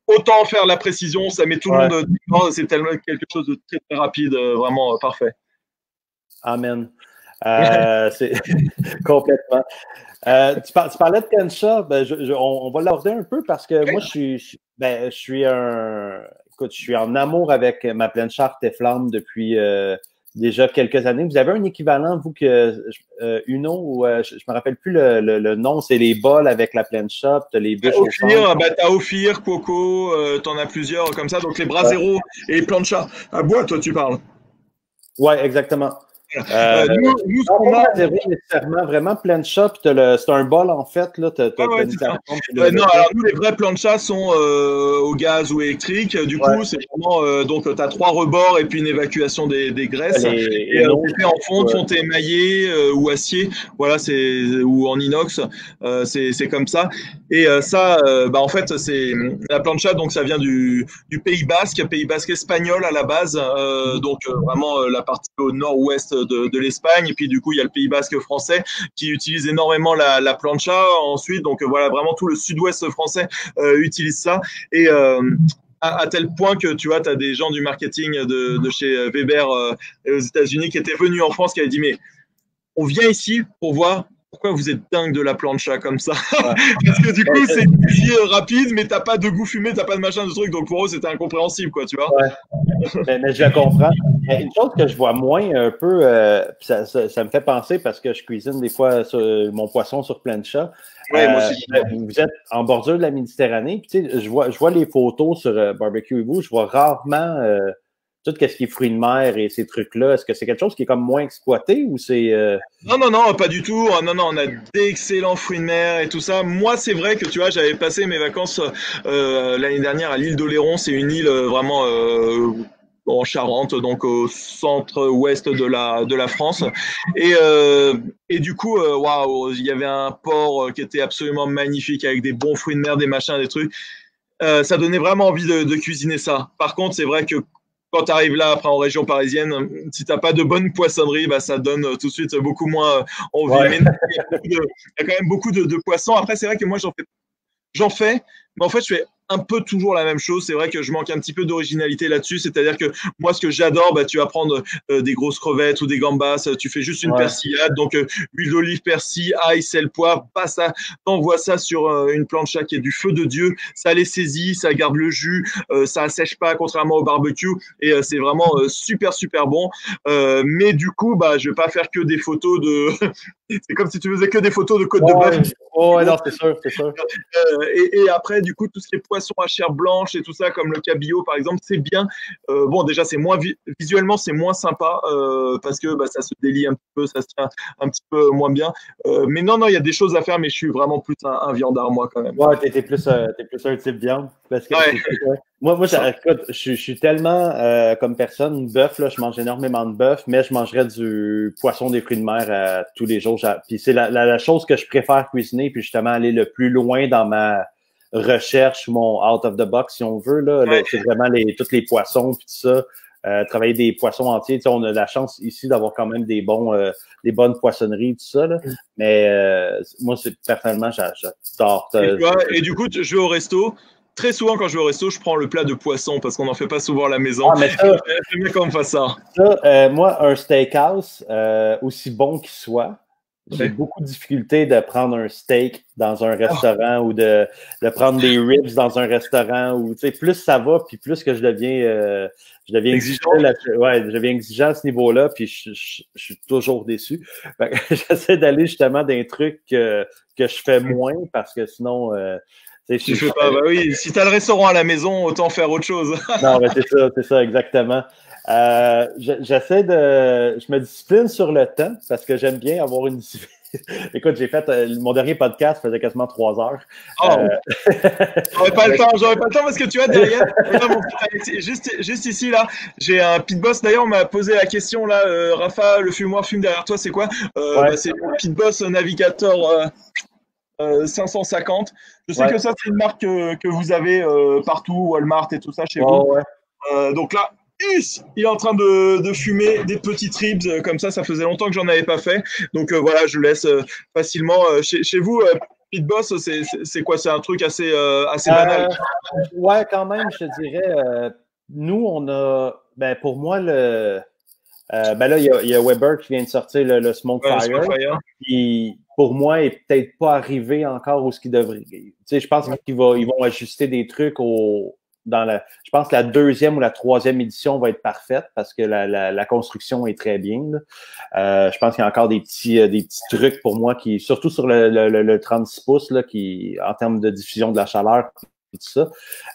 Speaker 2: autant faire la précision, ça met tout le monde d'accord, c'est tellement quelque chose de très, très rapide, vraiment parfait.
Speaker 1: Amen. C'est complètement. Tu parlais de plancha, ben on va l'aborder un peu parce que moi, je suis en amour avec ma plancha Arteflamme depuis déjà quelques années. Vous avez un équivalent, vous, que Uno, ou je me rappelle plus le nom, c'est les bols avec la plancha, t'as les bûches au
Speaker 2: centre. T'as Ophir, Coco, t'en as plusieurs comme ça, donc les Brasero et plancha. À bois, toi, tu parles.
Speaker 1: Ouais, exactement. Nous, ce qu'on a nécessairement vraiment plancha, puis c'est un bol en fait là.
Speaker 2: Non, alors nous les vrais planchas sont au gaz ou électrique. Du coup, c'est vraiment donc t'as 3 rebords et puis une évacuation des graisses. Et c'est en fonte émaillé ou acier, voilà, ou en inox, c'est comme ça. Et ça, en fait, c'est la plancha, donc ça vient du Pays Basque espagnol à la base, donc vraiment la partie au nord-ouest de l'Espagne, et puis du coup il y a le Pays Basque français qui utilise énormément la plancha ensuite, donc voilà, vraiment tout le sud-ouest français utilise ça, et à tel point que tu vois, tu as des gens du marketing de chez Weber aux États-Unis qui étaient venus en France, qui avaient dit mais on vient ici pour voir pourquoi vous êtes dingue de la plancha comme ça. Parce que du coup, c'est une cuisine rapide, mais t'as pas de goût fumé, t'as pas de machin de truc. Donc pour eux, c'était incompréhensible, quoi, tu vois.
Speaker 1: Mais je comprends. Une chose que je vois moins un peu, ça me fait penser parce que je cuisine des fois mon poisson sur plancha.
Speaker 2: Oui, moi aussi.
Speaker 1: Vous êtes en bordure de la Méditerranée. Puis, tu sais, je vois les photos sur Barbecue Hugo. Je vois rarement tout ce qui est fruits de mer et ces trucs-là. Est-ce que c'est quelque chose qui est comme moins exploité ou c'est...
Speaker 2: Non, pas du tout. Non, on a d'excellents fruits de mer et tout ça. Moi, c'est vrai que, tu vois, j'avais passé mes vacances l'année dernière à l'île d'Oléron. C'est une île vraiment en Charente, donc au centre-ouest de la France. Et du coup, waouh, il y avait un port qui était absolument magnifique avec des bons fruits de mer, des machins, des trucs. Ça donnait vraiment envie de cuisiner ça. Par contre, c'est vrai que quand tu arrives là, après en région parisienne, si tu n'as pas de bonne poissonnerie, ça donne tout de suite beaucoup moins envie. Ouais. Il y a quand même beaucoup de poissons. Après, c'est vrai que moi, j'en fais, mais en fait, je fais un peu toujours la même chose. C'est vrai que je manque un petit peu d'originalité là-dessus. C'est-à-dire que moi, ce que j'adore, tu vas prendre des grosses crevettes ou des gambas, tu fais juste une persillade, donc huile d'olive, persil, ail, sel, poivre, ça, t'envoies ça sur une plancha qui est du feu de Dieu, ça les saisit, ça garde le jus, ça assèche pas, contrairement au barbecue, et c'est vraiment super, super bon. Mais du coup, je vais pas faire que des photos de... c'est comme si tu faisais que des photos de côte de bœuf.
Speaker 1: Oh, non, c'est sûr, c'est sûr.
Speaker 2: Et après, du coup, tout ce qui est poisson à chair blanche et tout ça, comme le cabillaud, par exemple, c'est bien. Bon, déjà, c'est moins visuellement, c'est moins sympa parce que ça se délie un petit peu, ça se tient un petit peu moins bien. Mais non, il y a des choses à faire, mais je suis vraiment plus un viandard, moi, quand même.
Speaker 1: Ouais, t'es plus un type viande. Parce que moi, écoute, je suis tellement comme personne, bœuf, là, je mange énormément de bœuf, mais je mangerais du poisson des fruits de mer tous les jours. Puis c'est la chose que je préfère cuisiner, puis justement aller le plus loin dans ma recherche, mon out of the box, si on veut, là. C'est vraiment tous les poissons, puis tout ça. Travailler des poissons entiers. Tu sais, on a la chance ici d'avoir quand même des bonnes poissonneries, tout ça, là. Mais moi, personnellement, j'adore.
Speaker 2: Et du coup, je vais au resto. très souvent quand je vais au resto, je prends le plat de poisson parce qu'on n'en fait pas souvent à la maison.
Speaker 1: Ah, mais ça,
Speaker 2: j'aime bien qu'on fasse ça.
Speaker 1: Moi, un steakhouse, aussi bon qu'il soit, j'ai beaucoup de difficultés de prendre un steak dans un restaurant ou de prendre des ribs dans un restaurant. Ou, plus ça va, puis plus que je deviens exigeant. Ouais, je deviens exigeant à ce niveau-là, puis je suis toujours déçu. J'essaie d'aller justement d'un truc que je fais moins parce que sinon...
Speaker 2: tu fais pas, bah oui, si tu as le restaurant à la maison, autant faire autre chose.
Speaker 1: Non, mais c'est ça, exactement. Je me discipline sur le temps parce que j'aime bien avoir une discipline. Écoute, j'ai fait mon dernier podcast faisait quasiment 3 heures.
Speaker 2: J'aurais pas le temps parce que tu vois derrière, juste ici là, j'ai un Pit Boss. D'ailleurs, on m'a posé la question là, Rafa, le fumoir fume derrière toi, c'est quoi? C'est le Pit Boss Navigator 550. Je sais que ça, c'est une marque que vous avez partout, Walmart et tout ça chez vous. Donc là, il est en train de fumer des petites ribs comme ça faisait longtemps que j'en avais pas fait. Donc voilà, je laisse facilement. Chez vous, Pit Boss, c'est quoi? C'est un truc assez banal.
Speaker 1: Ouais, quand même, je te dirais. Nous, on a. Pour moi, là, il y a Weber qui vient de sortir le Smoke Fire. Qui, pour moi, est peut-être pas arrivé encore où ce qu'il devrait. Je pense qu'ils vont ajuster des trucs je pense que la 2e ou la 3e édition va être parfaite parce que la construction est très bien. Je pense qu'il y a encore des petits trucs pour moi surtout sur le 36 pouces là, en termes de diffusion de la chaleur et tout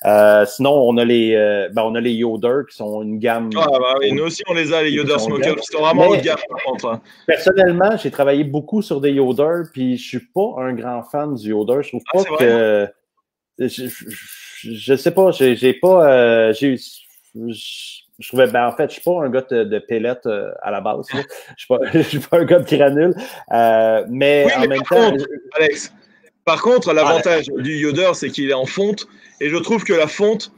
Speaker 1: ça. Sinon, on a les Yoder qui sont une gamme.
Speaker 2: Oui, nous aussi on les a, les Yoder Smoker, qui sont vraiment haut de gamme par contre.
Speaker 1: Personnellement, j'ai travaillé beaucoup sur des Yoder, puis je suis pas un grand fan du Yoder. Je trouve pas que. Je sais pas, j'ai pas. Je trouvais, en fait, je suis pas un gars de pellet à la base. Je suis pas un gars de granule. Mais en même temps.
Speaker 2: Alex, par contre, l'avantage du Yoder, c'est qu'il est en fonte. Et je trouve que la fonte.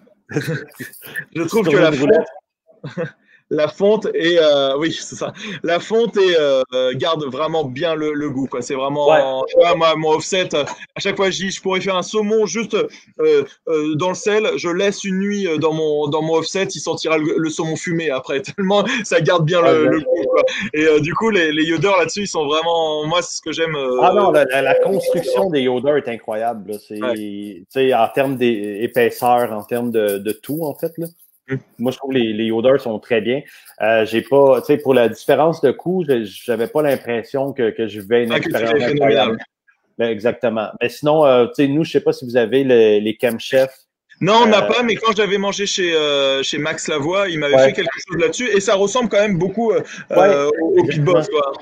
Speaker 2: La fonte est oui, c'est ça. La fonte garde vraiment bien le goût, quoi. C'est vraiment moi mon offset. À chaque fois, je pourrais faire un saumon juste dans le sel. Je laisse une nuit dans mon offset, il sentira le saumon fumé après. Tellement ça garde bien le goût, quoi. Et du coup, les Yoder là-dessus, ils sont vraiment. Moi, c'est ce que j'aime.
Speaker 1: Non, la construction des Yoder est incroyable. C'est en termes d'épaisseur, en termes de tout en fait là. Moi, je trouve que les Yoder sont très bien. J'ai pas, pour la différence de coût, j'avais pas l'impression que je vivais une expérience incroyable. Exactement. Mais sinon, nous, je sais pas si vous avez les Chem Chef.
Speaker 2: Non, on n'a pas, mais quand j'avais mangé chez Max Lavoie, il m'avait fait quelque chose là-dessus et ça ressemble quand même beaucoup au Pit Boss, quoi.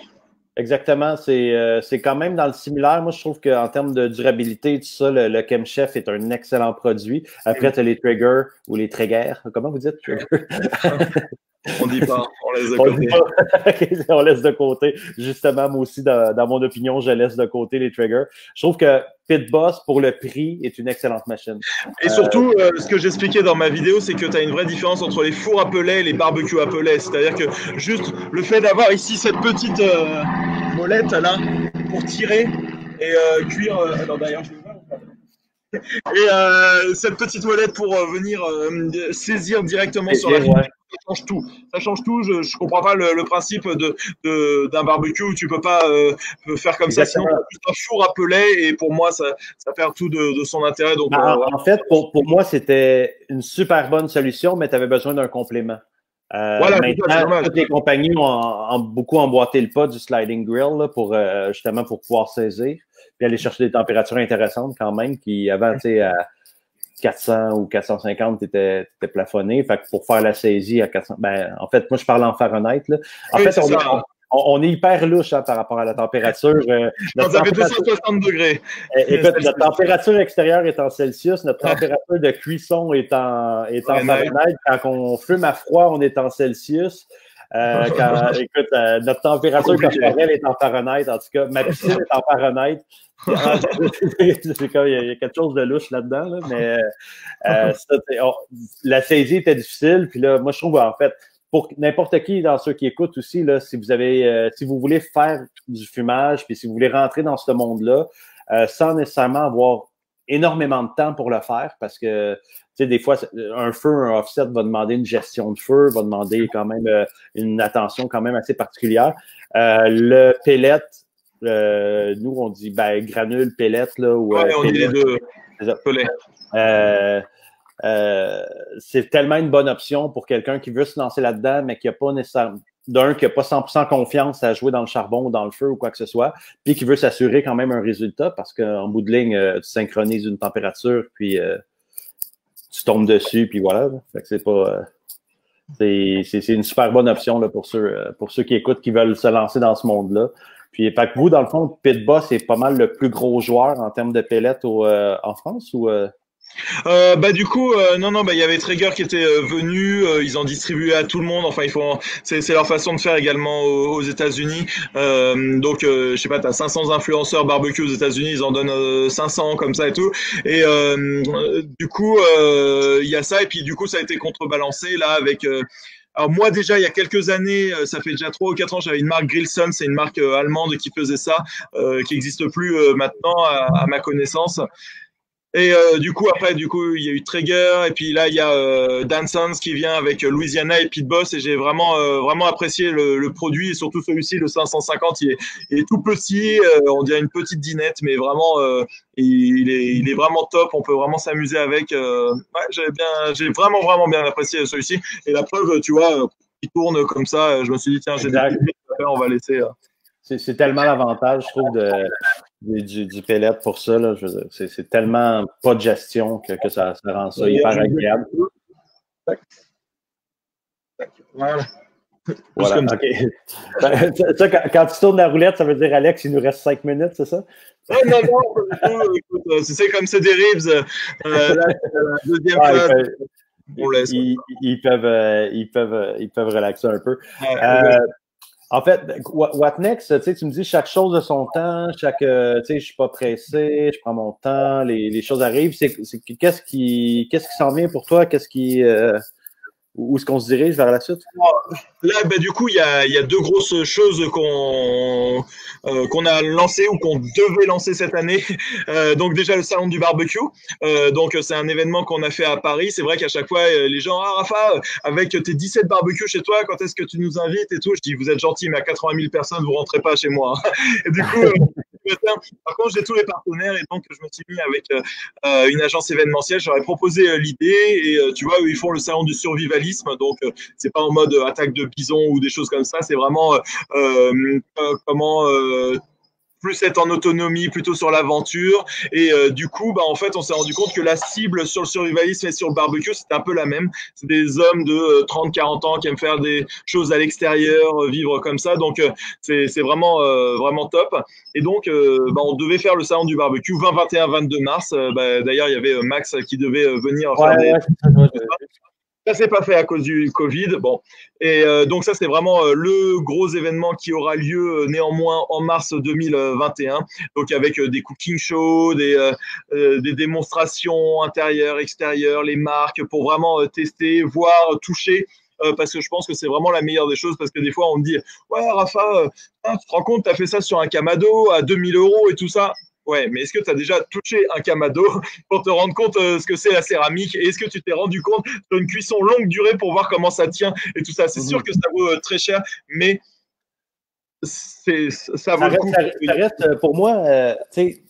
Speaker 1: Exactement, c'est quand même dans le similaire. Moi, je trouve qu'en termes de durabilité, tout ça, le Chem Chef est un excellent produit. Après, tu as les Trigger ou les Traeger. Comment vous dites?
Speaker 2: On dit pas, on laisse de côté.
Speaker 1: On laisse de côté. Justement, moi aussi, dans mon opinion, je laisse de côté les Trigger. Je trouve que Pit Boss, pour le prix, est une excellente machine.
Speaker 2: Et surtout, ce que j'expliquais dans ma vidéo, c'est que tu as une vraie différence entre les fours à pellets et les barbecues à pellets. C'est-à-dire que juste le fait d'avoir ici cette petite molette là pour tirer et cuire. Alors d'ailleurs, je vais voir. Et cette petite molette pour venir saisir directement sur la viande. Ça change tout. Ça change tout. Je comprends pas le principe d'un barbecue où tu peux pas faire comme ça. Sinon, c'est un four à pellet et pour moi, ça perd tout de son intérêt. Donc,
Speaker 1: en fait, pour moi, c'était une super bonne solution, mais tu avais besoin d'un complément. Maintenant, toutes les compagnies ont beaucoup emboîté le pas du sliding grill là, justement pour pouvoir saisir puis aller chercher des températures intéressantes quand même qui avant, tu sais, à 400 ou 450, t'étais plafonné. Fait que pour faire la saisie à 400, en fait, moi, je parle en Fahrenheit, là. En fait, on est hyper louche par rapport à la température.
Speaker 2: Vous avez 260 degrés.
Speaker 1: Écoute, notre température extérieure est en Celsius, notre température de cuisson est en Fahrenheit. Quand on fume à froid, on est en Celsius. Notre température corporelle est en Fahrenheit. En tout cas, ma piscine est en Fahrenheit. Il y a quelque chose de louche là-dedans, là, mais la saisie était difficile. Puis là, moi, je trouve, en fait, pour n'importe qui dans ceux qui écoutent aussi, là, si vous voulez faire du fumage, puis si vous voulez rentrer dans ce monde-là, sans nécessairement avoir énormément de temps pour le faire parce que, tu sais, des fois, un feu, un offset va demander une gestion de feu, va demander quand même une attention quand même assez particulière. Le pellet, nous, on dit granule, pellet, là, ou
Speaker 2: ouais, on dit les deux.
Speaker 1: C'est tellement une bonne option pour quelqu'un qui veut se lancer là-dedans, mais qui n'a pas nécessairement qui n'a pas 100% confiance à jouer dans le charbon ou dans le feu ou quoi que ce soit, puis qui veut s'assurer quand même un résultat parce qu'en bout de ligne, tu synchronises une température, puis tu tombes dessus, puis voilà. Fait que c'est pas... c'est une super bonne option là, pour ceux qui écoutent, qui veulent se lancer dans ce monde-là. Puis, fait que vous, dans le fond, Pit Boss, c'est pas mal le plus gros joueur en termes de pellets en France ou...
Speaker 2: Du coup, non, il y avait Traeger qui était venu, ils en distribuaient à tout le monde. Enfin, c'est leur façon de faire également aux États-Unis. Donc, je sais pas, t'as 500 influenceurs barbecue aux États-Unis, ils en donnent 500 comme ça et tout. Et du coup, il y a ça. Et puis, du coup, ça a été contrebalancé là avec. Alors moi déjà il y a quelques années, ça fait déjà 3 ou 4 ans, j'avais une marque Grillson, c'est une marque allemande qui faisait ça, qui n'existe plus maintenant à ma connaissance. Et du coup il y a eu Traeger et puis là il y a Dansons qui vient avec Louisiana et Pit Boss et j'ai vraiment apprécié le produit et surtout celui-ci le 550 il est tout petit, on dirait une petite dinette mais vraiment il est vraiment top, on peut vraiment s'amuser avec. Ouais, j'ai vraiment bien apprécié celui-ci et la preuve tu vois il tourne comme ça, je me suis dit tiens j'ai des idées, on va laisser.
Speaker 1: C'est tellement l'avantage, je trouve, du pellet pour ça. Là, c'est tellement pas de gestion que ça rend ça hyper agréable.
Speaker 2: Voilà.
Speaker 1: Voilà, OK. Ça, quand tu tournes la roulette, ça veut dire, Alex, il nous reste 5 minutes, c'est ça?
Speaker 2: Non, écoute, c'est comme c'est des ribs. Là, la deuxième phase. On laisse.
Speaker 1: Ils peuvent relaxer un peu. En fait, what next? Tu me dis chaque chose de son temps, je suis pas pressé, je prends mon temps, les choses arrivent. Qu'est-ce qui s'en vient pour toi? Où est-ce qu'on se dirige vers la suite?
Speaker 2: Là, du coup, il y a deux grosses choses qu'on a lancées ou qu'on devait lancer cette année. Donc déjà le salon du barbecue. Donc c'est un événement qu'on a fait à Paris. C'est vrai qu'à chaque fois les gens Rafa, avec tes 17 barbecues chez toi, quand est-ce que tu nous invites et tout? Je dis vous êtes gentil, mais à 80 000 personnes vous rentrez pas chez moi. Et du coup par contre, j'ai tous les partenaires et donc je me suis mis avec une agence événementielle. J'aurais proposé l'idée et tu vois, ils font le salon du survivalisme. Donc, c'est pas en mode attaque de bison ou des choses comme ça. C'est vraiment comment plus être en autonomie, plutôt sur l'aventure. Et du coup, en fait, on s'est rendu compte que la cible sur le survivalisme et sur le barbecue, c'était un peu la même. C'est des hommes de 30-40 ans qui aiment faire des choses à l'extérieur, vivre comme ça. Donc, c'est vraiment top. Et donc, on devait faire le salon du barbecue 20, 21, 22 mars. D'ailleurs, il y avait Max qui devait venir faire Ça s'est pas fait à cause du Covid. Bon, et donc ça c'est vraiment le gros événement qui aura lieu néanmoins en mars 2021. Donc avec des cooking shows, des démonstrations intérieures, extérieures, les marques pour vraiment tester, voir, toucher. Parce que je pense que c'est vraiment la meilleure des choses parce que des fois on me dit ouais Rafa, tu te rends compte, tu as fait ça sur un Kamado à 2000 € et tout ça. Ouais, mais est-ce que tu as déjà touché un Kamado pour te rendre compte ce que c'est la céramique? Et est-ce que tu t'es rendu compte d'une cuisson longue durée pour voir comment ça tient et tout ça? C'est sûr que ça vaut très cher, mais ça vaut le coup.
Speaker 1: Ça reste, pour moi, tu sais,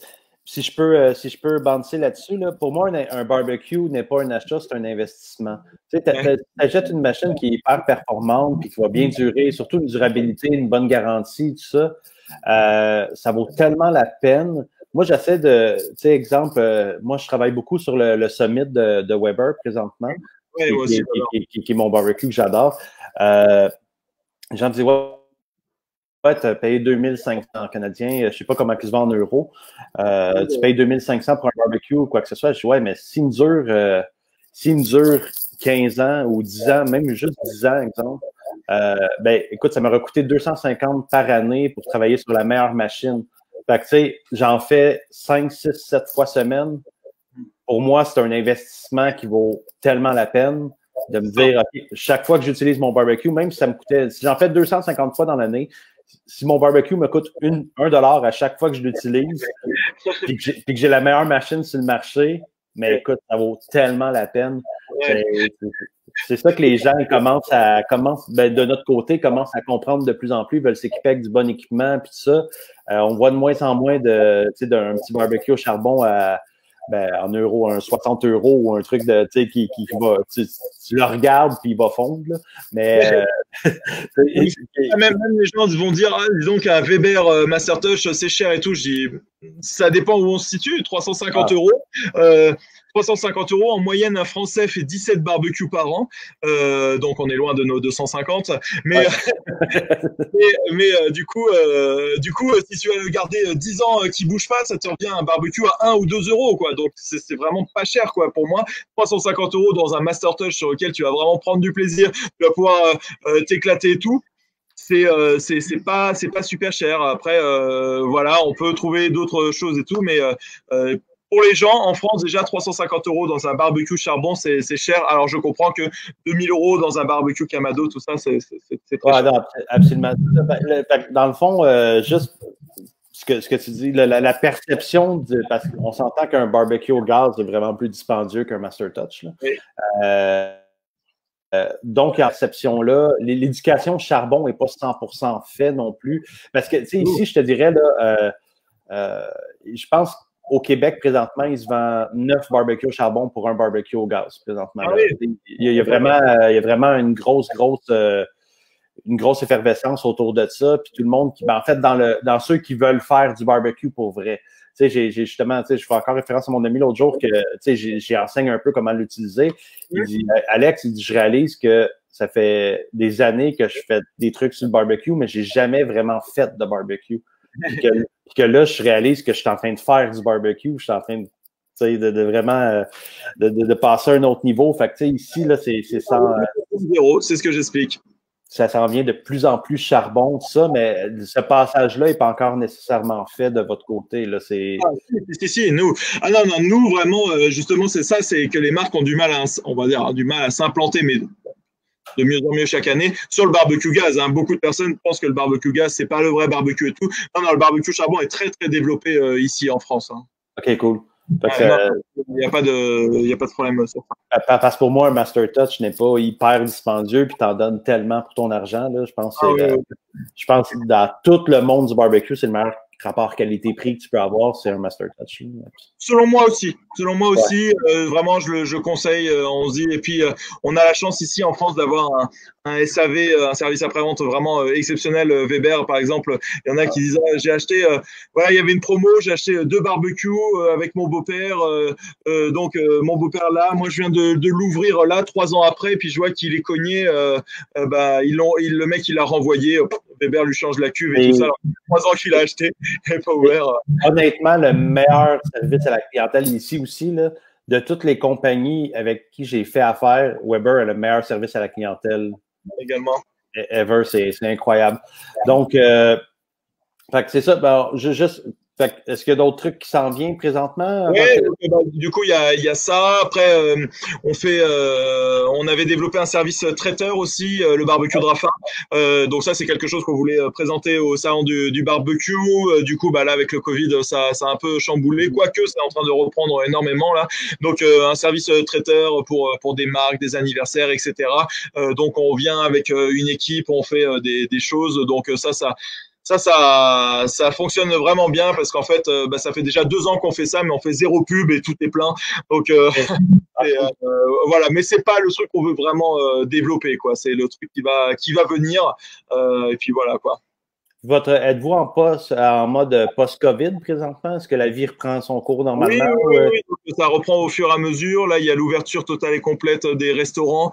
Speaker 1: si je peux bouncer là-dessus, là, pour moi, un barbecue n'est pas un achat, c'est un investissement. Tu sais, t'achètes une machine qui est hyper performante puis qui va bien durer, surtout une durabilité, une bonne garantie, tout ça. Ça vaut tellement la peine. Moi, j'essaie de, tu sais, exemple, moi, je travaille beaucoup sur le summit de Weber présentement, qui est mon barbecue que j'adore. J'en dis, ouais, tu as payé 2500 canadiens, je ne sais pas comment ils se vendent en euros. Tu payes 2500 pour un barbecue ou quoi que ce soit. Je dis, ouais, mais s'il me dure 15 ans ou 10 ans, même juste 10 ans, exemple, écoute, ça m'aurait coûté 250 par année pour travailler sur la meilleure machine. Fait que, tu sais, j'en fais 5, 6, 7 fois semaine. Pour moi, c'est un investissement qui vaut tellement la peine de me dire, OK, chaque fois que j'utilise mon barbecue, même si ça me coûtait, si j'en fais 250 fois dans l'année, si mon barbecue me coûte $1 à chaque fois que je l'utilise, puis que j'ai la meilleure machine sur le marché, mais écoute, ça vaut tellement la peine. C'est ça que les gens commencent de notre côté, commencent à comprendre de plus en plus, ils veulent s'équiper avec du bon équipement, puis tout ça. On voit de moins en moins d'un petit barbecue au charbon en euros, un 60 € ou un truc de, qui va, tu le regardes puis il va fondre, là. Mais,
Speaker 2: même les gens vont dire, disons qu'un Weber Mastertouch, c'est cher et tout. Je dis, ça dépend où on se situe, 350 €. 350 € en moyenne, un Français fait 17 barbecues par an, donc on est loin de nos 250. Mais, du coup, si tu vas le garder 10 ans qui bouge pas, ça te revient un barbecue à 1 ou 2 €, quoi. Donc c'est vraiment pas cher, quoi. Pour moi, 350 € dans un Mastertouch sur lequel tu vas vraiment prendre du plaisir, tu vas pouvoir t'éclater et tout. C'est pas super cher. Après, voilà, on peut trouver d'autres choses et tout, mais pour les gens, en France, déjà 350 € dans un barbecue charbon, c'est cher. Alors, je comprends que 2000 € dans un barbecue Kamado, tout ça, c'est très cher.
Speaker 1: Non, absolument. Dans le fond, juste ce que tu dis, la perception, parce qu'on s'entend qu'un barbecue au gaz est vraiment plus dispendieux qu'un Mastertouch. Oui. Donc, en perception-là, l'éducation charbon n'est pas 100% faite non plus. Parce que, tu sais, ici, je te dirais, là, je pense au Québec, présentement, il se vend 9 barbecues au charbon pour un barbecue au gaz, présentement. Ah, oui. Il y a vraiment une grosse effervescence autour de ça. Puis tout le monde qui, en fait, dans ceux qui veulent faire du barbecue pour vrai. Tu sais, j'ai justement, tu sais, je fais encore référence à mon ami l'autre jour que, tu sais, j'enseigne un peu comment l'utiliser. Il dit, Alex, il dit, je réalise que ça fait des années que je fais des trucs sur le barbecue, mais j'ai jamais vraiment fait de barbecue. Puis que là, je réalise que je suis en train de faire du barbecue, je suis en train de, tu sais, de vraiment de passer à un autre niveau. Fait que, tu sais, ici, là, c'est sans...
Speaker 2: c'est ce que j'explique.
Speaker 1: Ça s'en vient de plus en plus charbon, tout ça, mais ce passage-là n'est pas encore nécessairement fait de votre côté. Là,
Speaker 2: si, nous. Ah non, nous, vraiment, justement, c'est ça, c'est que les marques ont du mal à s'implanter, mais de mieux en mieux chaque année, sur le barbecue gaz. Hein. Beaucoup de personnes pensent que le barbecue gaz, c'est pas le vrai barbecue et tout. Non, le barbecue charbon est très, très développé ici en France. Hein.
Speaker 1: OK, cool.
Speaker 2: Il n'y a pas de problème sur ça.
Speaker 1: Parce que pour moi, un Mastertouch n'est pas hyper dispendieux puis t'en donnes tellement pour ton argent. Là. Je pense que dans tout le monde du barbecue, c'est le meilleur rapport qualité-prix que tu peux avoir, c'est un Mastertouch.
Speaker 2: Selon moi aussi, vraiment, je conseille, on se dit, et puis on a la chance ici en France d'avoir un SAV, un service après-vente vraiment exceptionnel. Weber, par exemple, il y en a qui disent, j'ai acheté, voilà, il y avait une promo, j'ai acheté 2 barbecues avec mon beau-père, donc mon beau-père là, moi je viens de l'ouvrir là, 3 ans après, puis je vois qu'il est cogné, le mec il l'a renvoyé, Weber lui change la cuve et tout ça, alors 3 ans qu'il a acheté, il n'est pas ouvert.
Speaker 1: Honnêtement, le meilleur service à la clientèle ici aussi, là, de toutes les compagnies avec qui j'ai fait affaire, Weber a le meilleur service à la clientèle.
Speaker 2: Également.
Speaker 1: Ever, c'est incroyable. Donc, fait que c'est ça. Ben, est-ce qu'il y a d'autres trucs qui s'en viennent présentement?
Speaker 2: Oui, du coup, il y a ça. Après, on avait développé un service traiteur aussi, le barbecue de Rafa. Donc ça, c'est quelque chose qu'on voulait présenter au salon du barbecue. Du coup, là, avec le Covid, ça a un peu chamboulé. Quoique, c'est en train de reprendre énormément là. Donc, un service traiteur pour des marques, des anniversaires, etc. Donc, on vient avec une équipe, on fait des choses. Donc, ça fonctionne vraiment bien parce qu'en fait, ça fait déjà 2 ans qu'on fait ça, mais on fait 0 pub et tout est plein. Donc voilà, mais c'est pas le truc qu'on veut vraiment développer, quoi. C'est le truc qui va venir. Et puis voilà, quoi.
Speaker 1: Êtes-vous en mode post-COVID présentement? Est-ce que la vie reprend son cours normalement?
Speaker 2: Oui. Ça reprend au fur et à mesure. Là, il y a l'ouverture totale et complète des restaurants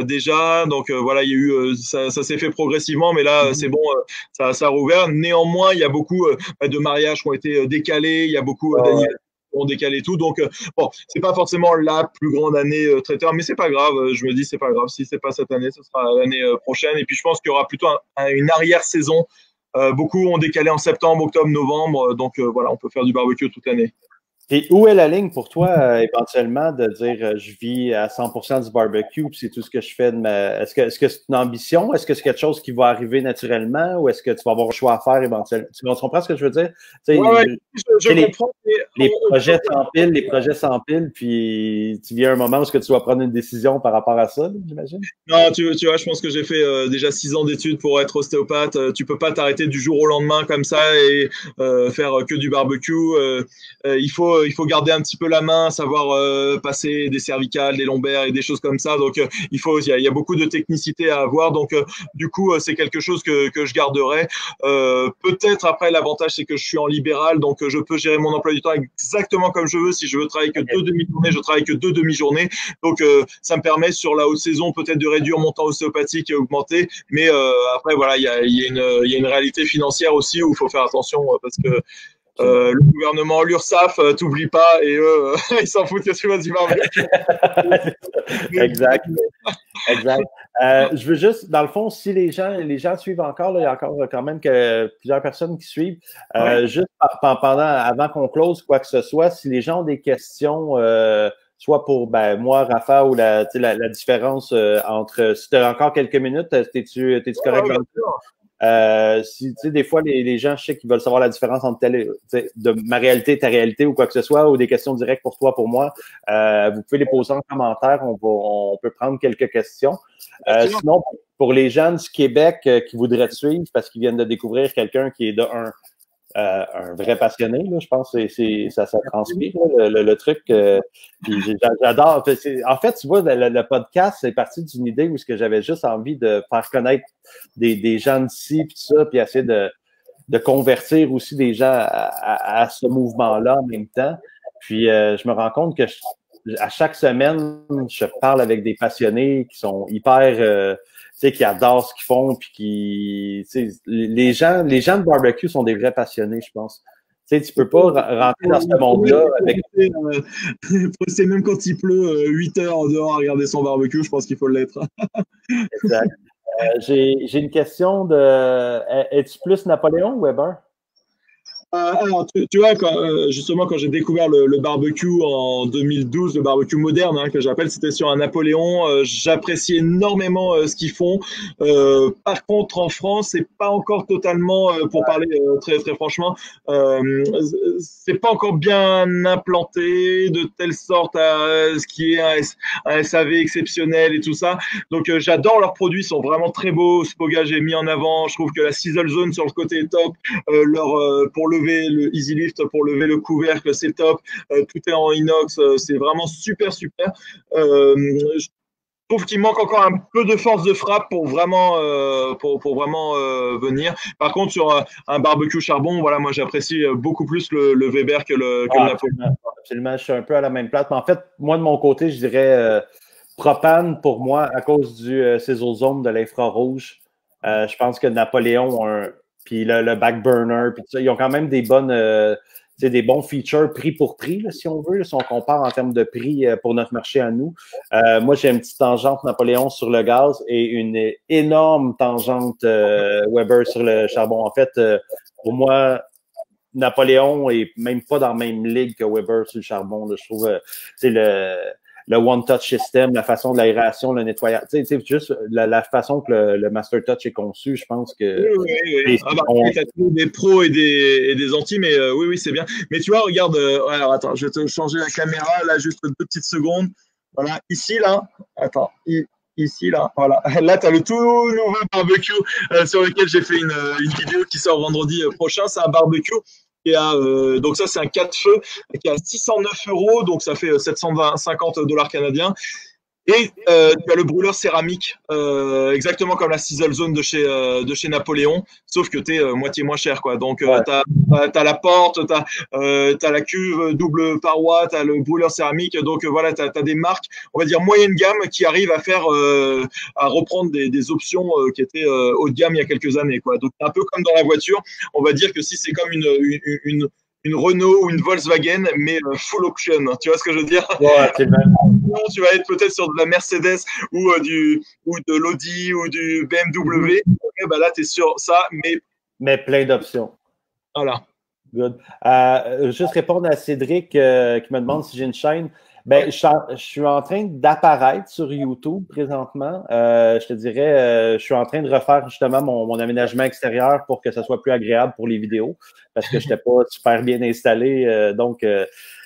Speaker 2: déjà. Donc voilà, il y a eu ça s'est fait progressivement, mais là, c'est bon, ça a rouvert. Néanmoins, il y a beaucoup de mariages qui ont été décalés. Il y a beaucoup d'anniversaires qui ont décalé tout. Donc bon, c'est pas forcément la plus grande année traiteur, mais c'est pas grave. Je me dis, c'est pas grave. Si c'est pas cette année, ce sera l'année prochaine. Et puis je pense qu'il y aura plutôt une arrière-saison. Beaucoup ont décalé en septembre, octobre, novembre. Donc voilà, on peut faire du barbecue toute l'année.
Speaker 1: Et où est la ligne pour toi, éventuellement, de dire je vis à 100% du barbecue, puis c'est tout ce que je fais de ma. Est-ce que c'est une ambition? Est-ce que c'est quelque chose qui va arriver naturellement ou est-ce que tu vas avoir un choix à faire éventuellement? Tu comprends ce que je veux dire?
Speaker 2: Ouais, je comprends.
Speaker 1: Les projets s'empilent, puis tu viens un moment où est-ce que tu dois prendre une décision par rapport à ça, j'imagine?
Speaker 2: Non, tu vois, je pense que j'ai fait déjà 6 ans d'études pour être ostéopathe. Tu peux pas t'arrêter du jour au lendemain comme ça et faire que du barbecue. Il faut garder un petit peu la main, savoir passer des cervicales, des lombaires et des choses comme ça. Donc, il y a beaucoup de technicité à avoir. Donc, du coup, c'est quelque chose que je garderai. Peut-être après, l'avantage, c'est que je suis en libéral, donc je peux gérer mon emploi du temps exactement comme je veux. Si je veux travailler que 2 demi-journées, je travaille que 2 demi-journées. Donc, ça me permet sur la haute saison peut-être de réduire mon temps ostéopathique et augmenter. Mais après, voilà, il y a une réalité financière aussi où il faut faire attention parce que le gouvernement, l'URSSAF, t'oublie pas et eux, ils s'en foutent que tu vas du barbecue.
Speaker 1: Exact. Exact. Je veux juste, dans le fond, si les gens suivent encore, là, il y a encore quand même plusieurs personnes qui suivent. Juste avant qu'on close quoi que ce soit, si les gens ont des questions, soit pour moi, Rafa, ou la différence entre. Si tu as encore quelques minutes, t'es-tu correct dans le si tu sais, des fois, les gens, je sais qu'ils veulent savoir la différence entre de ma réalité et ta réalité ou quoi que ce soit, ou des questions directes pour toi, pour moi, vous pouvez les poser en commentaire. On peut prendre quelques questions. Sinon, pour les gens du Québec qui voudraient te suivre parce qu'ils viennent de découvrir quelqu'un qui est un vrai passionné, là, je pense que ça transpire le truc. Puis j'adore. En fait, tu vois, le podcast, c'est parti d'une idée où j'avais juste envie de faire connaître des gens d'ici, puis tout ça, puis essayer de convertir aussi des gens à ce mouvement-là en même temps. Puis je me rends compte que à chaque semaine, je parle avec des passionnés qui sont hyper qui adorent ce qu'ils font, puis les gens de barbecue sont des vrais passionnés, je pense. Tu peux pas rentrer dans ce monde-là avec.
Speaker 2: C'est même quand il pleut 8 heures dehors à regarder son barbecue, je pense qu'il faut l'être.
Speaker 1: Exact. J'ai une question de. Es-tu plus Napoléon ou Weber?
Speaker 2: Alors, tu vois, justement, quand j'ai découvert le barbecue en 2012, le barbecue moderne, que j'appelle, c'était sur un Napoléon. J'apprécie énormément ce qu'ils font. Par contre, en France, c'est pas encore totalement, pour parler très très franchement, c'est pas encore bien implanté de telle sorte à ce qui est un SAV exceptionnel et tout ça. Donc, j'adore leurs produits, ils sont vraiment très beaux. Spoga, j'ai mis en avant. Je trouve que la Sizzle Zone sur le côté est top. Pour le Easy Lift pour lever le couvercle, c'est top. Tout est en inox, c'est vraiment super. Je trouve qu'il manque encore un peu de force de frappe pour vraiment, venir. Par contre, sur un barbecue charbon, voilà, moi j'apprécie beaucoup plus le Weber que le Napoléon.
Speaker 1: Absolument, je suis un peu à la même place. Mais en fait, moi de mon côté, je dirais propane pour moi à cause du césosome de l'infrarouge. Je pense que Napoléon puis le backburner, puis tout ça, ils ont quand même des bons features prix pour prix, là, si on veut, là, si on compare en termes de prix pour notre marché à nous. Moi, j'ai une petite tangente Napoléon sur le gaz et une énorme tangente Weber sur le charbon. En fait, pour moi, Napoléon est même pas dans la même ligue que Weber sur le charbon. Là. Je trouve, le one-touch system, la façon de l'aération, le nettoyage, tu sais, juste la façon que le Master Touch est conçu, je pense que...
Speaker 2: Oui. T'as des pros et des anti, mais oui, c'est bien. Mais tu vois, regarde, alors attends, je vais te changer la caméra, là, juste 2 petites secondes. Voilà, ici, là, attends, ici, là, voilà. Là, tu as le tout nouveau barbecue sur lequel j'ai fait une vidéo qui sort vendredi prochain. C'est un barbecue qui a, donc ça, c'est un 4 feux qui a 609 €, donc ça fait 750 $ canadiens. Et tu as le brûleur céramique, exactement comme la Sizzle Zone de chez Napoléon, sauf que tu es moitié moins cher, quoi. Donc, t'as la porte, t'as la cuve double paroi, t'as le brûleur céramique. Donc, voilà, t'as des marques, on va dire, moyenne gamme qui arrivent à reprendre des options qui étaient haut de gamme il y a quelques années, quoi. Donc, un peu comme dans la voiture, on va dire que si c'est comme une Renault ou une Volkswagen, mais full option. Tu vois ce que je veux dire?
Speaker 1: Ouais, c'est le même.
Speaker 2: Tu vas être peut-être sur de la Mercedes ou de l'Audi ou du BMW. Okay, bah là, tu es sur ça,
Speaker 1: mais plein d'options.
Speaker 2: Voilà.
Speaker 1: Good. Juste répondre à Cédric qui me demande si j'ai une chaîne. Ben, je suis en train d'apparaître sur YouTube présentement. Je te dirais, je suis en train de refaire justement mon aménagement extérieur pour que ça soit plus agréable pour les vidéos parce que je n'étais pas super bien installé. Donc,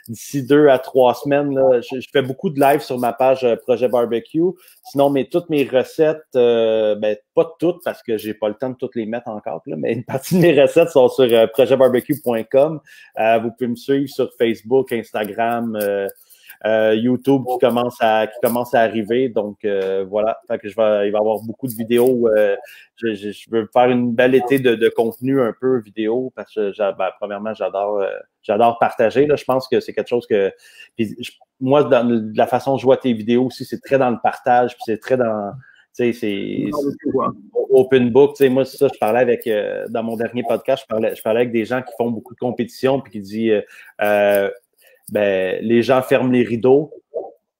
Speaker 1: d'ici 2 à 3 semaines, là, je fais beaucoup de live sur ma page Projet Barbecue. Sinon, toutes mes recettes, ben, pas toutes parce que j'ai pas le temps de toutes les mettre encore, là, mais une partie de mes recettes sont sur projetbarbecue.com. Vous pouvez me suivre sur Facebook, Instagram, YouTube qui commence à arriver. Donc voilà, fait que il va y avoir beaucoup de vidéos. Je veux faire une belle été de contenu un peu vidéo parce que premièrement, j'adore partager. Là, je pense que c'est quelque chose que moi, dans la façon dont je vois tes vidéos aussi, c'est très dans le partage, puis c'est très dans c'est open book. Tu sais, moi, c'est ça, je parlais avec, dans mon dernier podcast, je parlais avec des gens qui font beaucoup de compétition puis qui disent ben, les gens ferment les rideaux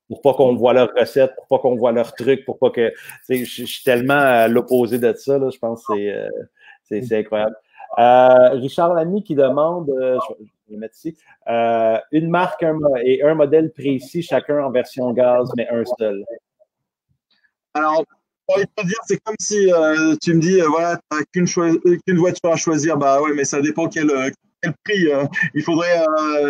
Speaker 1: pour pas qu'on voit leurs recettes, pour pas qu'on voit leurs trucs, pour pas que. Je suis tellement à l'opposé de ça, là, je pense que c'est incroyable. Richard Lamy qui demande, je vais le mettre ici, une marque et un modèle précis, chacun en version gaz, mais un seul.
Speaker 2: Alors, j'ai envie de te dire, c'est comme si tu me dis, voilà, tu n'as qu'une voiture à choisir. Bah ouais, mais ça dépend quel prix. Il faudrait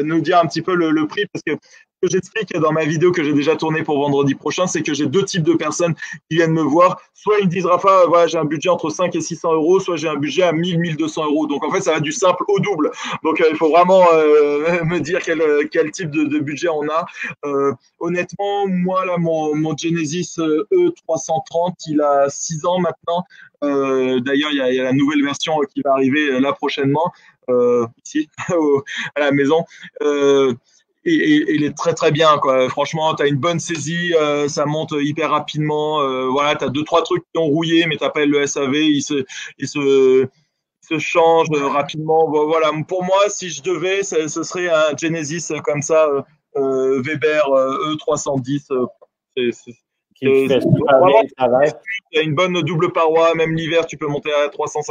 Speaker 2: nous dire un petit peu le prix parce que ce que j'explique dans ma vidéo que j'ai déjà tournée pour vendredi prochain, c'est que j'ai deux types de personnes qui viennent me voir. Soit ils me disent, Rafa, voilà, j'ai un budget entre 5 et 600 euros, soit j'ai un budget à 1000, 1200 euros. Donc en fait, ça va du simple au double. Donc il faut vraiment me dire quel type de budget on a. Honnêtement, moi, là, mon Genesis E330, il a 6 ans maintenant. D'ailleurs, il y a la nouvelle version qui va arriver là prochainement, ici, à la maison. Et il est très très bien, quoi. Franchement, tu as une bonne saisie, ça monte hyper rapidement. Voilà, tu as 2-3 trucs qui ont rouillé, mais tu appelles le SAV, il se change rapidement. Voilà, pour moi, si je devais, ce serait un Genesis comme ça, Weber E310.
Speaker 1: Qui fait super bien le travail.
Speaker 2: Il y a une bonne double paroi, même l'hiver, tu peux monter à 350-400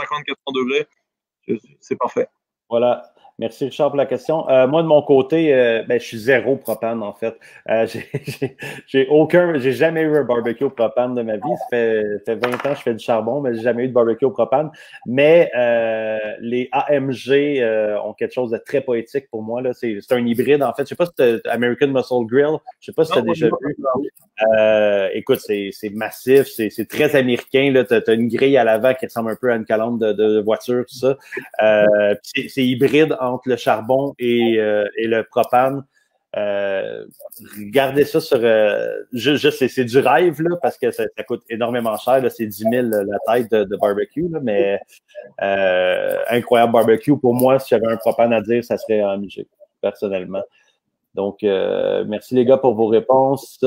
Speaker 2: degrés. C'est parfait.
Speaker 1: Voilà. Merci Richard pour la question. Moi, de mon côté, ben, je suis zéro propane, en fait. J'ai jamais eu un barbecue au propane de ma vie. Ça fait 20 ans que je fais du charbon, mais j'ai jamais eu de barbecue au propane. Mais les AMG ont quelque chose de très poétique pour moi. C'est un hybride, en fait. Je sais pas si c'est American Muscle Grill. Je sais pas si tu as déjà vu. Écoute, c'est massif, c'est très américain. Tu as une grille à l'avant qui ressemble un peu à une calandre de voiture, tout ça. C'est hybride entre le charbon et le propane. Regardez ça sur... c'est du rêve, là, parce que ça coûte énormément cher. C'est 10 000 la tête de barbecue, là, mais incroyable barbecue. Pour moi, si j'avais un propane à dire, ça serait AMG, personnellement. Donc, merci les gars pour vos réponses.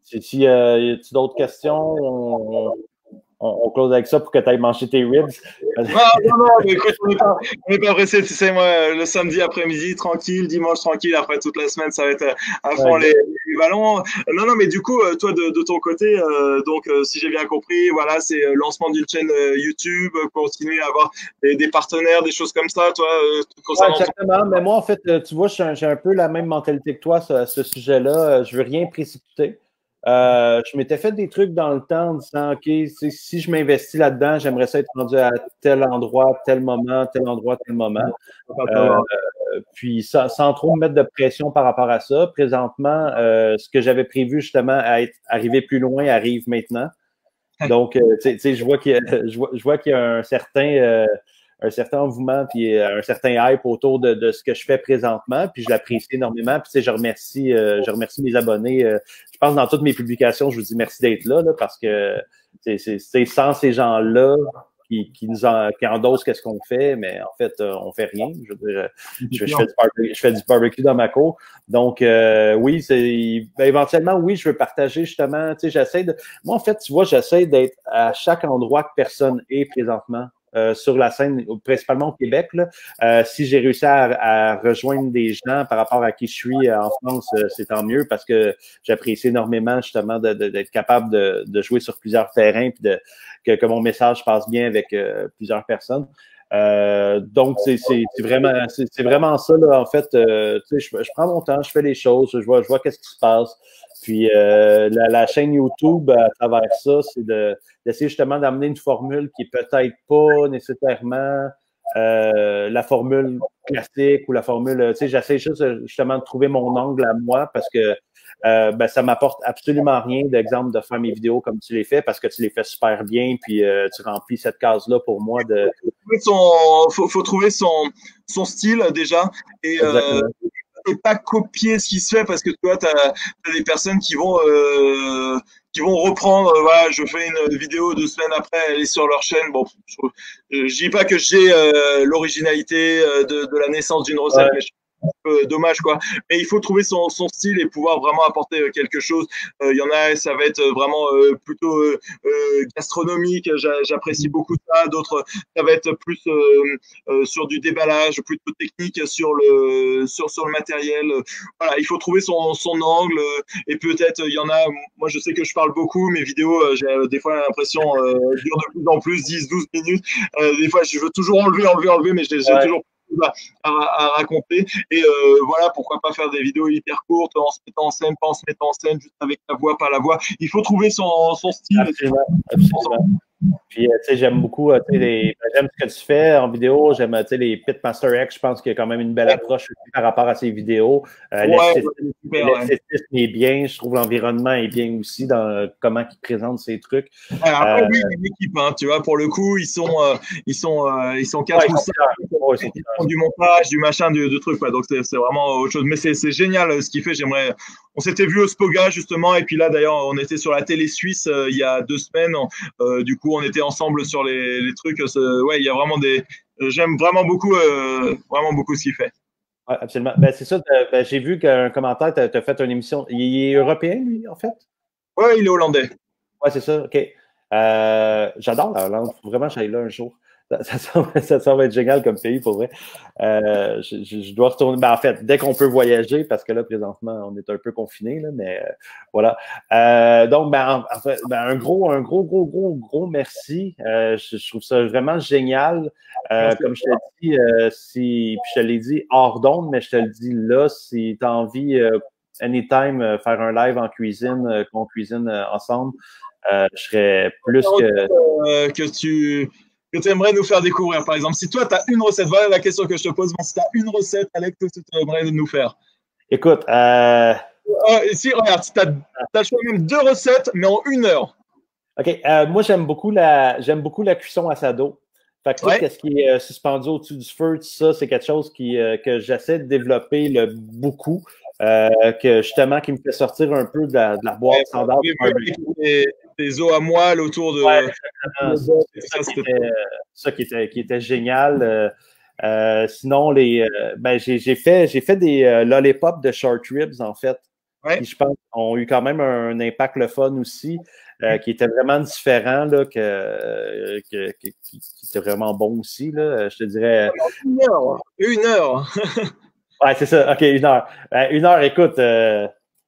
Speaker 1: Si y a d'autres questions, on close avec ça pour que tu ailles manger tes ribs.
Speaker 2: Non, mais écoute, on n'est pas pressé. Tu sais, moi, le samedi après-midi, tranquille, dimanche, tranquille. Après, toute la semaine, ça va être à fond les ballons. Non, mais du coup, toi, de ton côté, donc, si j'ai bien compris, voilà, c'est lancement d'une chaîne YouTube, continuer à avoir des partenaires, des choses comme ça, toi.
Speaker 1: Exactement. Mais moi, en fait, tu vois, j'ai un peu la même mentalité que toi à ce sujet-là. Je veux rien précipiter. Je m'étais fait des trucs dans le temps en disant, OK, si je m'investis là-dedans, j'aimerais ça être rendu à tel endroit, tel moment, tel endroit, tel moment. Puis sans trop me mettre de pression par rapport à ça. Présentement, ce que j'avais prévu justement à être arrivé plus loin arrive maintenant. Donc, je vois qu'il y a un certain engouement puis un certain hype autour de ce que je fais présentement, puis je l'apprécie énormément. Puis je remercie mes abonnés. Je pense dans toutes mes publications, je vous dis merci d'être là parce que c'est sans ces gens-là qui endossent qu'est-ce qu'on fait, mais en fait, on fait rien. Je veux dire, je fais du barbecue dans ma cour. Donc, oui, éventuellement, oui, je veux partager justement, moi, en fait, tu vois, j'essaie d'être à chaque endroit que personne est présentement. Sur la scène, principalement au Québec. Là. Si j'ai réussi à rejoindre des gens par rapport à qui je suis en France, c'est tant mieux parce que j'apprécie énormément justement d'être capable de jouer sur plusieurs terrains et que mon message passe bien avec plusieurs personnes. Donc, c'est vraiment ça, là, en fait. Je prends mon temps, je fais les choses, je vois qu'est-ce qui se passe. Puis, la chaîne YouTube, à travers ça, c'est d'essayer justement d'amener une formule qui est peut-être pas nécessairement la formule classique ou la formule, j'essaie juste justement de trouver mon angle à moi parce que ça m'apporte absolument rien d'exemple de faire mes vidéos comme tu les fais parce que tu les fais super bien puis tu remplis cette case-là pour moi de.
Speaker 2: Faut trouver son style déjà et pas copier ce qui se fait parce que tu vois, t'as des personnes qui vont reprendre. Voilà, je fais une vidéo 2 semaines après, elle est sur leur chaîne. Bon, je dis pas que j'ai l'originalité de la naissance d'une recette, mais dommage quoi. Mais il faut trouver son style et pouvoir vraiment apporter quelque chose. Il y en a, ça va être vraiment plutôt gastronomique. J'apprécie beaucoup ça. D'autres, ça va être plus sur du déballage, plutôt technique sur le matériel. Voilà, il faut trouver son angle et peut-être il y en a. Moi, je sais que je parle beaucoup. Mes vidéos, j'ai des fois l'impression durent de plus en plus 10-12 minutes. Des fois, je veux toujours enlever, mais j'ai toujours à raconter et voilà, pourquoi pas faire des vidéos hyper courtes en se mettant en scène, pas en se mettant en scène, juste avec la voix, pas la voix. Il faut trouver son style.
Speaker 1: Absolument. Puis, j'aime beaucoup, j'aime ce que tu fais en vidéo. J'aime, les Pitmaster X. Je pense qu'il y a quand même une belle approche par rapport à ces vidéos. L'esthétisme est bien. Je trouve l'environnement est bien aussi dans comment il présente ces trucs.
Speaker 2: Après, oui, il y a une équipe, hein, tu vois, pour le coup, ils sont 4 ou 5. Ils font du montage, du machin, du truc, quoi. Donc, c'est vraiment autre chose. Mais c'est génial ce qu'il fait. On s'était vu au Spoga, justement. Et puis là, d'ailleurs, on était sur la télé suisse il y a 2 semaines. Du coup, on était ensemble sur les trucs. Ouais, il y a vraiment j'aime vraiment beaucoup ce qu'il fait.
Speaker 1: Oui, absolument. C'est ça. J'ai vu qu'un commentaire, tu as fait une émission. Il est européen, lui, en fait?
Speaker 2: Oui, il est hollandais.
Speaker 1: Oui, c'est ça. OK. J'adore la Hollande. Il faut vraiment que j'aille là un jour. Ça semble être génial comme pays, pour vrai. Je dois retourner. En fait, dès qu'on peut voyager, parce que là, présentement, on est un peu confinés, mais voilà. Donc, en fait, un gros merci. Je trouve ça vraiment génial. Comme je te dis, puis je te l'ai dit hors d'onde, mais je te le dis là, si tu as envie, anytime, faire un live en cuisine, qu'on cuisine ensemble, je serais plus
Speaker 2: que tu aimerais nous faire découvrir, par exemple. Si toi, tu as une recette, voilà la question que je te pose, si tu as une recette, Alex, que tu aimerais nous faire?
Speaker 1: Écoute,
Speaker 2: si, regarde, tu as choisi même 2 recettes, mais en 1 heure.
Speaker 1: OK. Moi, j'aime beaucoup la cuisson à sado. Fait que tout ce qui est suspendu au-dessus du feu, tout ça, c'est quelque chose que j'essaie de développer beaucoup. Justement, qui me fait sortir un peu de la boîte standard.
Speaker 2: Des os à moelle autour de.
Speaker 1: Ça qui était génial. Sinon, j'ai fait des lollipops de short ribs, en fait, qui, je pense, ont eu quand même un impact le fun aussi, qui était vraiment différent, là, qui était vraiment bon aussi, là, je te dirais.
Speaker 2: 1 heure. 1 heure.
Speaker 1: Ouais, c'est ça. OK, 1 heure. 1 heure, écoute,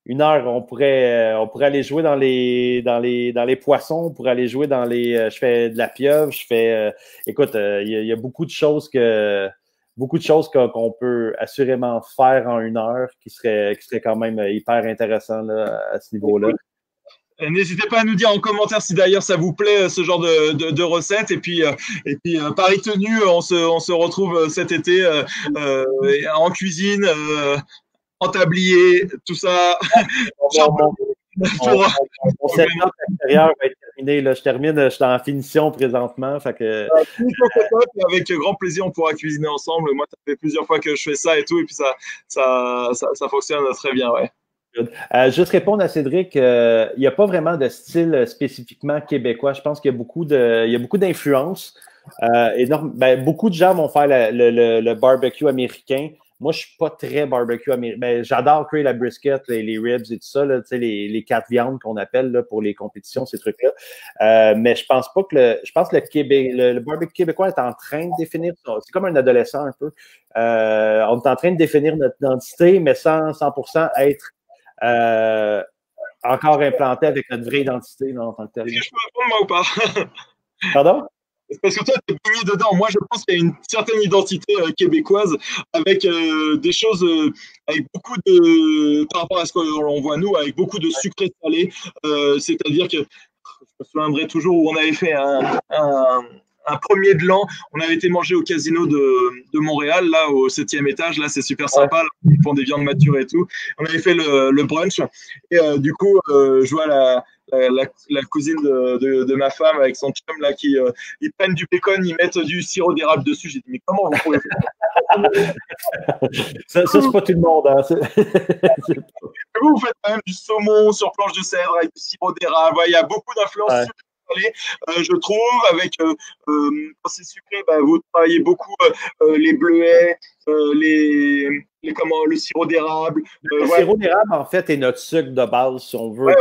Speaker 1: 1 heure, on pourrait aller jouer dans les poissons, on pourrait aller jouer dans je fais de la pieuvre, écoute, il y a beaucoup de choses qu'on peut assurément faire en 1 heure qui serait quand même hyper intéressant là, à ce niveau-là.
Speaker 2: N'hésitez pas à nous dire en commentaire si d'ailleurs ça vous plaît ce genre de recettes. Et puis Paris tenu, on se retrouve cet été en cuisine, en tablier, tout ça.
Speaker 1: Mon setup extérieur va être terminé. Là. Je suis en finition présentement. Fait que,
Speaker 2: avec grand plaisir, on pourra cuisiner ensemble. Moi, ça fait plusieurs fois que je fais ça et tout. Et puis ça fonctionne très bien, ouais.
Speaker 1: Juste répondre à Cédric, il n'y a pas vraiment de style spécifiquement québécois. Je pense qu'il y a beaucoup d'influences. Beaucoup de gens vont faire le barbecue américain. Moi, je ne suis pas très barbecue américain. J'adore créer la brisket, les ribs et tout ça, là, les 4 viandes qu'on appelle là, pour les compétitions, ces trucs-là. Mais je pense pas que le barbecue québécois est en train de définir ça. C'est comme un adolescent un peu. On est en train de définir notre identité, mais sans 100% être encore implanté avec notre vraie identité là, en tant que tel.
Speaker 2: Est-ce que je peux répondre, moi, ou pas?
Speaker 1: Pardon?
Speaker 2: C'est parce que toi, tu es baigné dedans. Moi, je pense qu'il y a une certaine identité québécoise avec des choses, avec beaucoup de, par rapport à ce qu'on voit nous, avec beaucoup de sucré salé. C'est-à-dire que je me souviendrai toujours où on avait fait un premier de l'an. On avait été manger au casino de Montréal, là, au 7e étage. Là, c'est super sympa. Là, ils font des viandes matures et tout. On avait fait le brunch. Et du coup, je vois la cousine de ma femme avec son chum là ils prennent du bacon, ils mettent du sirop d'érable dessus. J'ai dit mais comment vous pouvez faire
Speaker 1: ça c'est pas tout le monde. Hein.
Speaker 2: Vous faites quand même du saumon sur planche de cèdre avec du sirop d'érable. Il y a beaucoup d'influences sucrées, je trouve. Avec quand c'est sucré, vous travaillez beaucoup les bleuets, le sirop d'érable.
Speaker 1: Le sirop d'érable, en fait, est notre sucre de base, si on veut,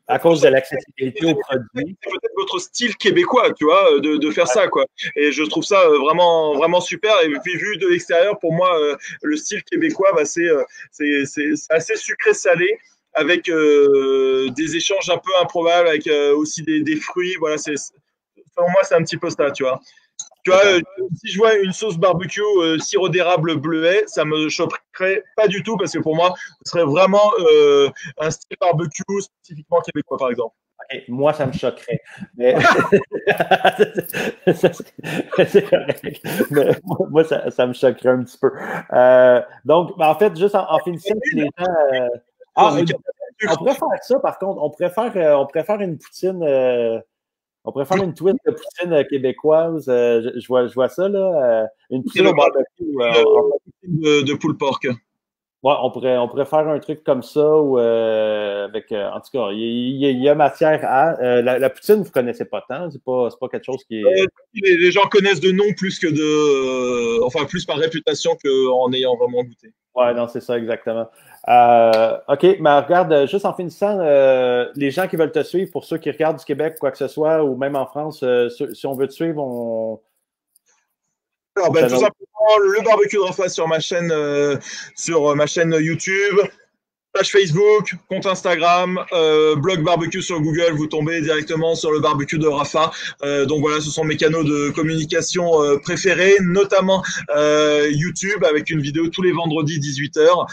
Speaker 1: à cause de l'accessibilité aux produits.
Speaker 2: C'est peut-être votre style québécois, tu vois, de faire ça, quoi. Et je trouve ça vraiment, vraiment super. Et puis, vu de l'extérieur, pour moi, le style québécois, c'est assez sucré-salé, avec des échanges un peu improbables, avec aussi des fruits. Voilà, pour moi, c'est un petit peu ça, tu vois. Tu vois, si je vois une sauce barbecue sirop d'érable bleuet, ça me choquerait pas du tout parce que pour moi, ce serait vraiment un style barbecue spécifiquement québécois, par exemple.
Speaker 1: Okay. Moi, ça me choquerait. Mais... c'est correct. Mais moi, ça me choquerait un petit peu. Donc, en fait, juste en finissant, les gens... on pourrait faire ça, par contre. On pourrait faire une poutine... on pourrait faire une twist de poutine québécoise. Je vois ça, là. Une poutine au barbecue.
Speaker 2: De pulled pork.
Speaker 1: Ouais, on pourrait faire un truc comme ça ou avec en tout cas, il y a matière à la poutine, vous connaissez pas tant, c'est pas quelque chose qui est.
Speaker 2: Les gens connaissent de nom plus que de enfin plus par réputation qu'en ayant vraiment goûté.
Speaker 1: Ouais, non, c'est ça exactement. OK, mais regarde, juste en finissant, les gens qui veulent te suivre, pour ceux qui regardent du Québec, quoi que ce soit, ou même en France, si on veut te suivre,
Speaker 2: Alors, tout simplement, le barbecue de Rafa sur ma chaîne YouTube, page Facebook, compte Instagram, blog barbecue sur Google, vous tombez directement sur le barbecue de Rafa. Donc voilà, ce sont mes canaux de communication préférés, notamment YouTube avec une vidéo tous les vendredis 18h.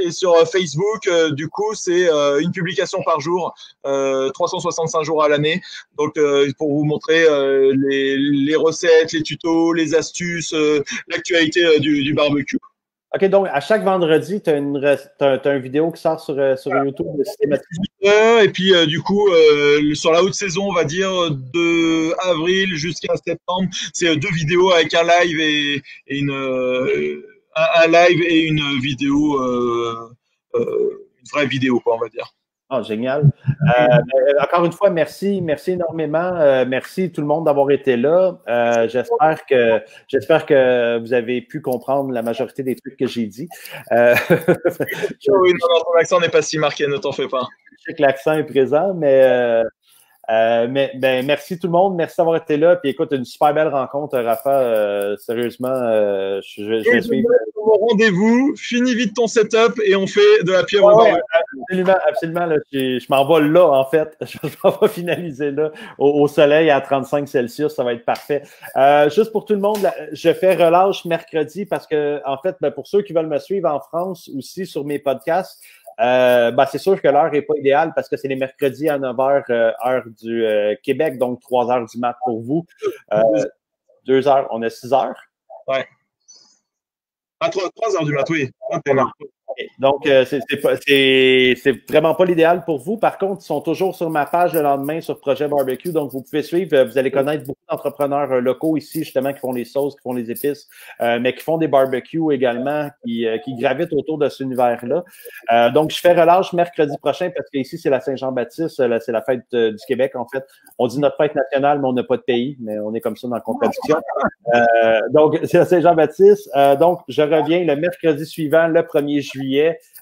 Speaker 2: Et sur Facebook, du coup, c'est une publication par jour, 365 jours à l'année. Donc, pour vous montrer les recettes, les tutos, les astuces, l'actualité du barbecue.
Speaker 1: OK, donc à chaque vendredi, tu as une vidéo qui sort sur YouTube systématiquement.
Speaker 2: Et puis, du coup, sur la haute saison, on va dire de avril jusqu'à septembre, c'est 2 vidéos avec un live et un live et une vidéo, une vraie vidéo, quoi, on va dire.
Speaker 1: Oh, génial. Encore une fois, merci énormément. Merci tout le monde d'avoir été là. J'espère que vous avez pu comprendre la majorité des trucs que j'ai dit.
Speaker 2: Oui, non, ton accent n'est pas si marqué, ne t'en fais pas.
Speaker 1: Je sais que l'accent est présent, mais merci tout le monde. Merci d'avoir été là. Puis écoute, une super belle rencontre, Rafa. Sérieusement, je vais suivre.
Speaker 2: Mon rendez-vous, finis vite ton setup et on fait de la pierre au barbecue.
Speaker 1: Absolument. Là, je m'envole là, en fait. Je m'en vais finaliser là, au soleil à 35 Celsius. Ça va être parfait. Juste pour tout le monde, je fais relâche mercredi parce que, en fait, pour ceux qui veulent me suivre en France aussi sur mes podcasts, c'est sûr que l'heure n'est pas idéale parce que c'est les mercredis à 9h, heure du Québec, donc 3h du mat pour vous. 2 heures, on a 6 heures.
Speaker 2: Ouais. À 3h du mat, oui.
Speaker 1: Donc, c'est vraiment pas l'idéal pour vous. Par contre, ils sont toujours sur ma page le lendemain sur Projet Barbecue. Donc, vous pouvez suivre. Vous allez connaître beaucoup d'entrepreneurs locaux ici, justement, qui font les sauces, qui font les épices, mais qui font des barbecues également, qui gravitent autour de cet univers-là. Donc, je fais relâche mercredi prochain parce qu'ici, c'est la Saint-Jean-Baptiste. C'est la fête du Québec, en fait. On dit notre fête nationale, mais on n'a pas de pays, mais on est comme ça dans la contradiction. Donc, c'est la Saint-Jean-Baptiste. Donc, je reviens le mercredi suivant, le 1er juillet,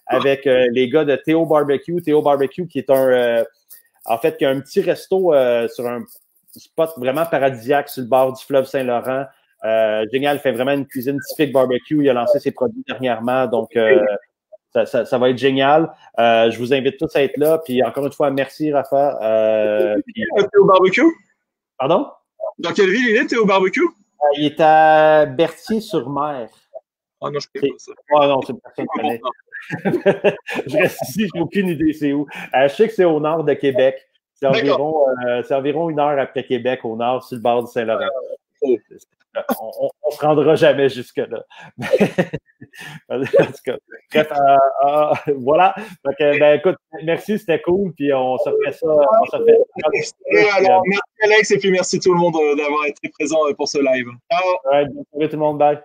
Speaker 1: avec les gars de Théo Barbecue. Théo Barbecue, qui est en fait, qui a un petit resto sur un spot vraiment paradisiaque sur le bord du fleuve Saint-Laurent. Génial, il fait vraiment une cuisine typique barbecue. Il a lancé ses produits dernièrement, donc ça va être génial. Je vous invite tous à être là. Puis encore une fois, merci, Rafa.
Speaker 2: Théo Barbecue?
Speaker 1: Pardon?
Speaker 2: Dans quelle ville il est, Théo Barbecue?
Speaker 1: Il est à Berthier-sur-Mer.
Speaker 2: Ah non, je ne connais pas ça.
Speaker 1: Ah non, c'est personne qui connaît. Je reste ici, j'ai aucune idée c'est où. Je sais que c'est au nord de Québec. C'est environ 1 heure après Québec, au nord, sur le bord du Saint-Laurent. On ne se rendra jamais jusque-là. En tout cas, bref, voilà. Donc, ben, écoute, merci, c'était cool. Puis on se fait ça.
Speaker 2: Alors, merci Alex et puis merci tout le monde d'avoir été présent pour ce live. Ciao.
Speaker 1: Ouais, bonne soirée tout le monde. Bye.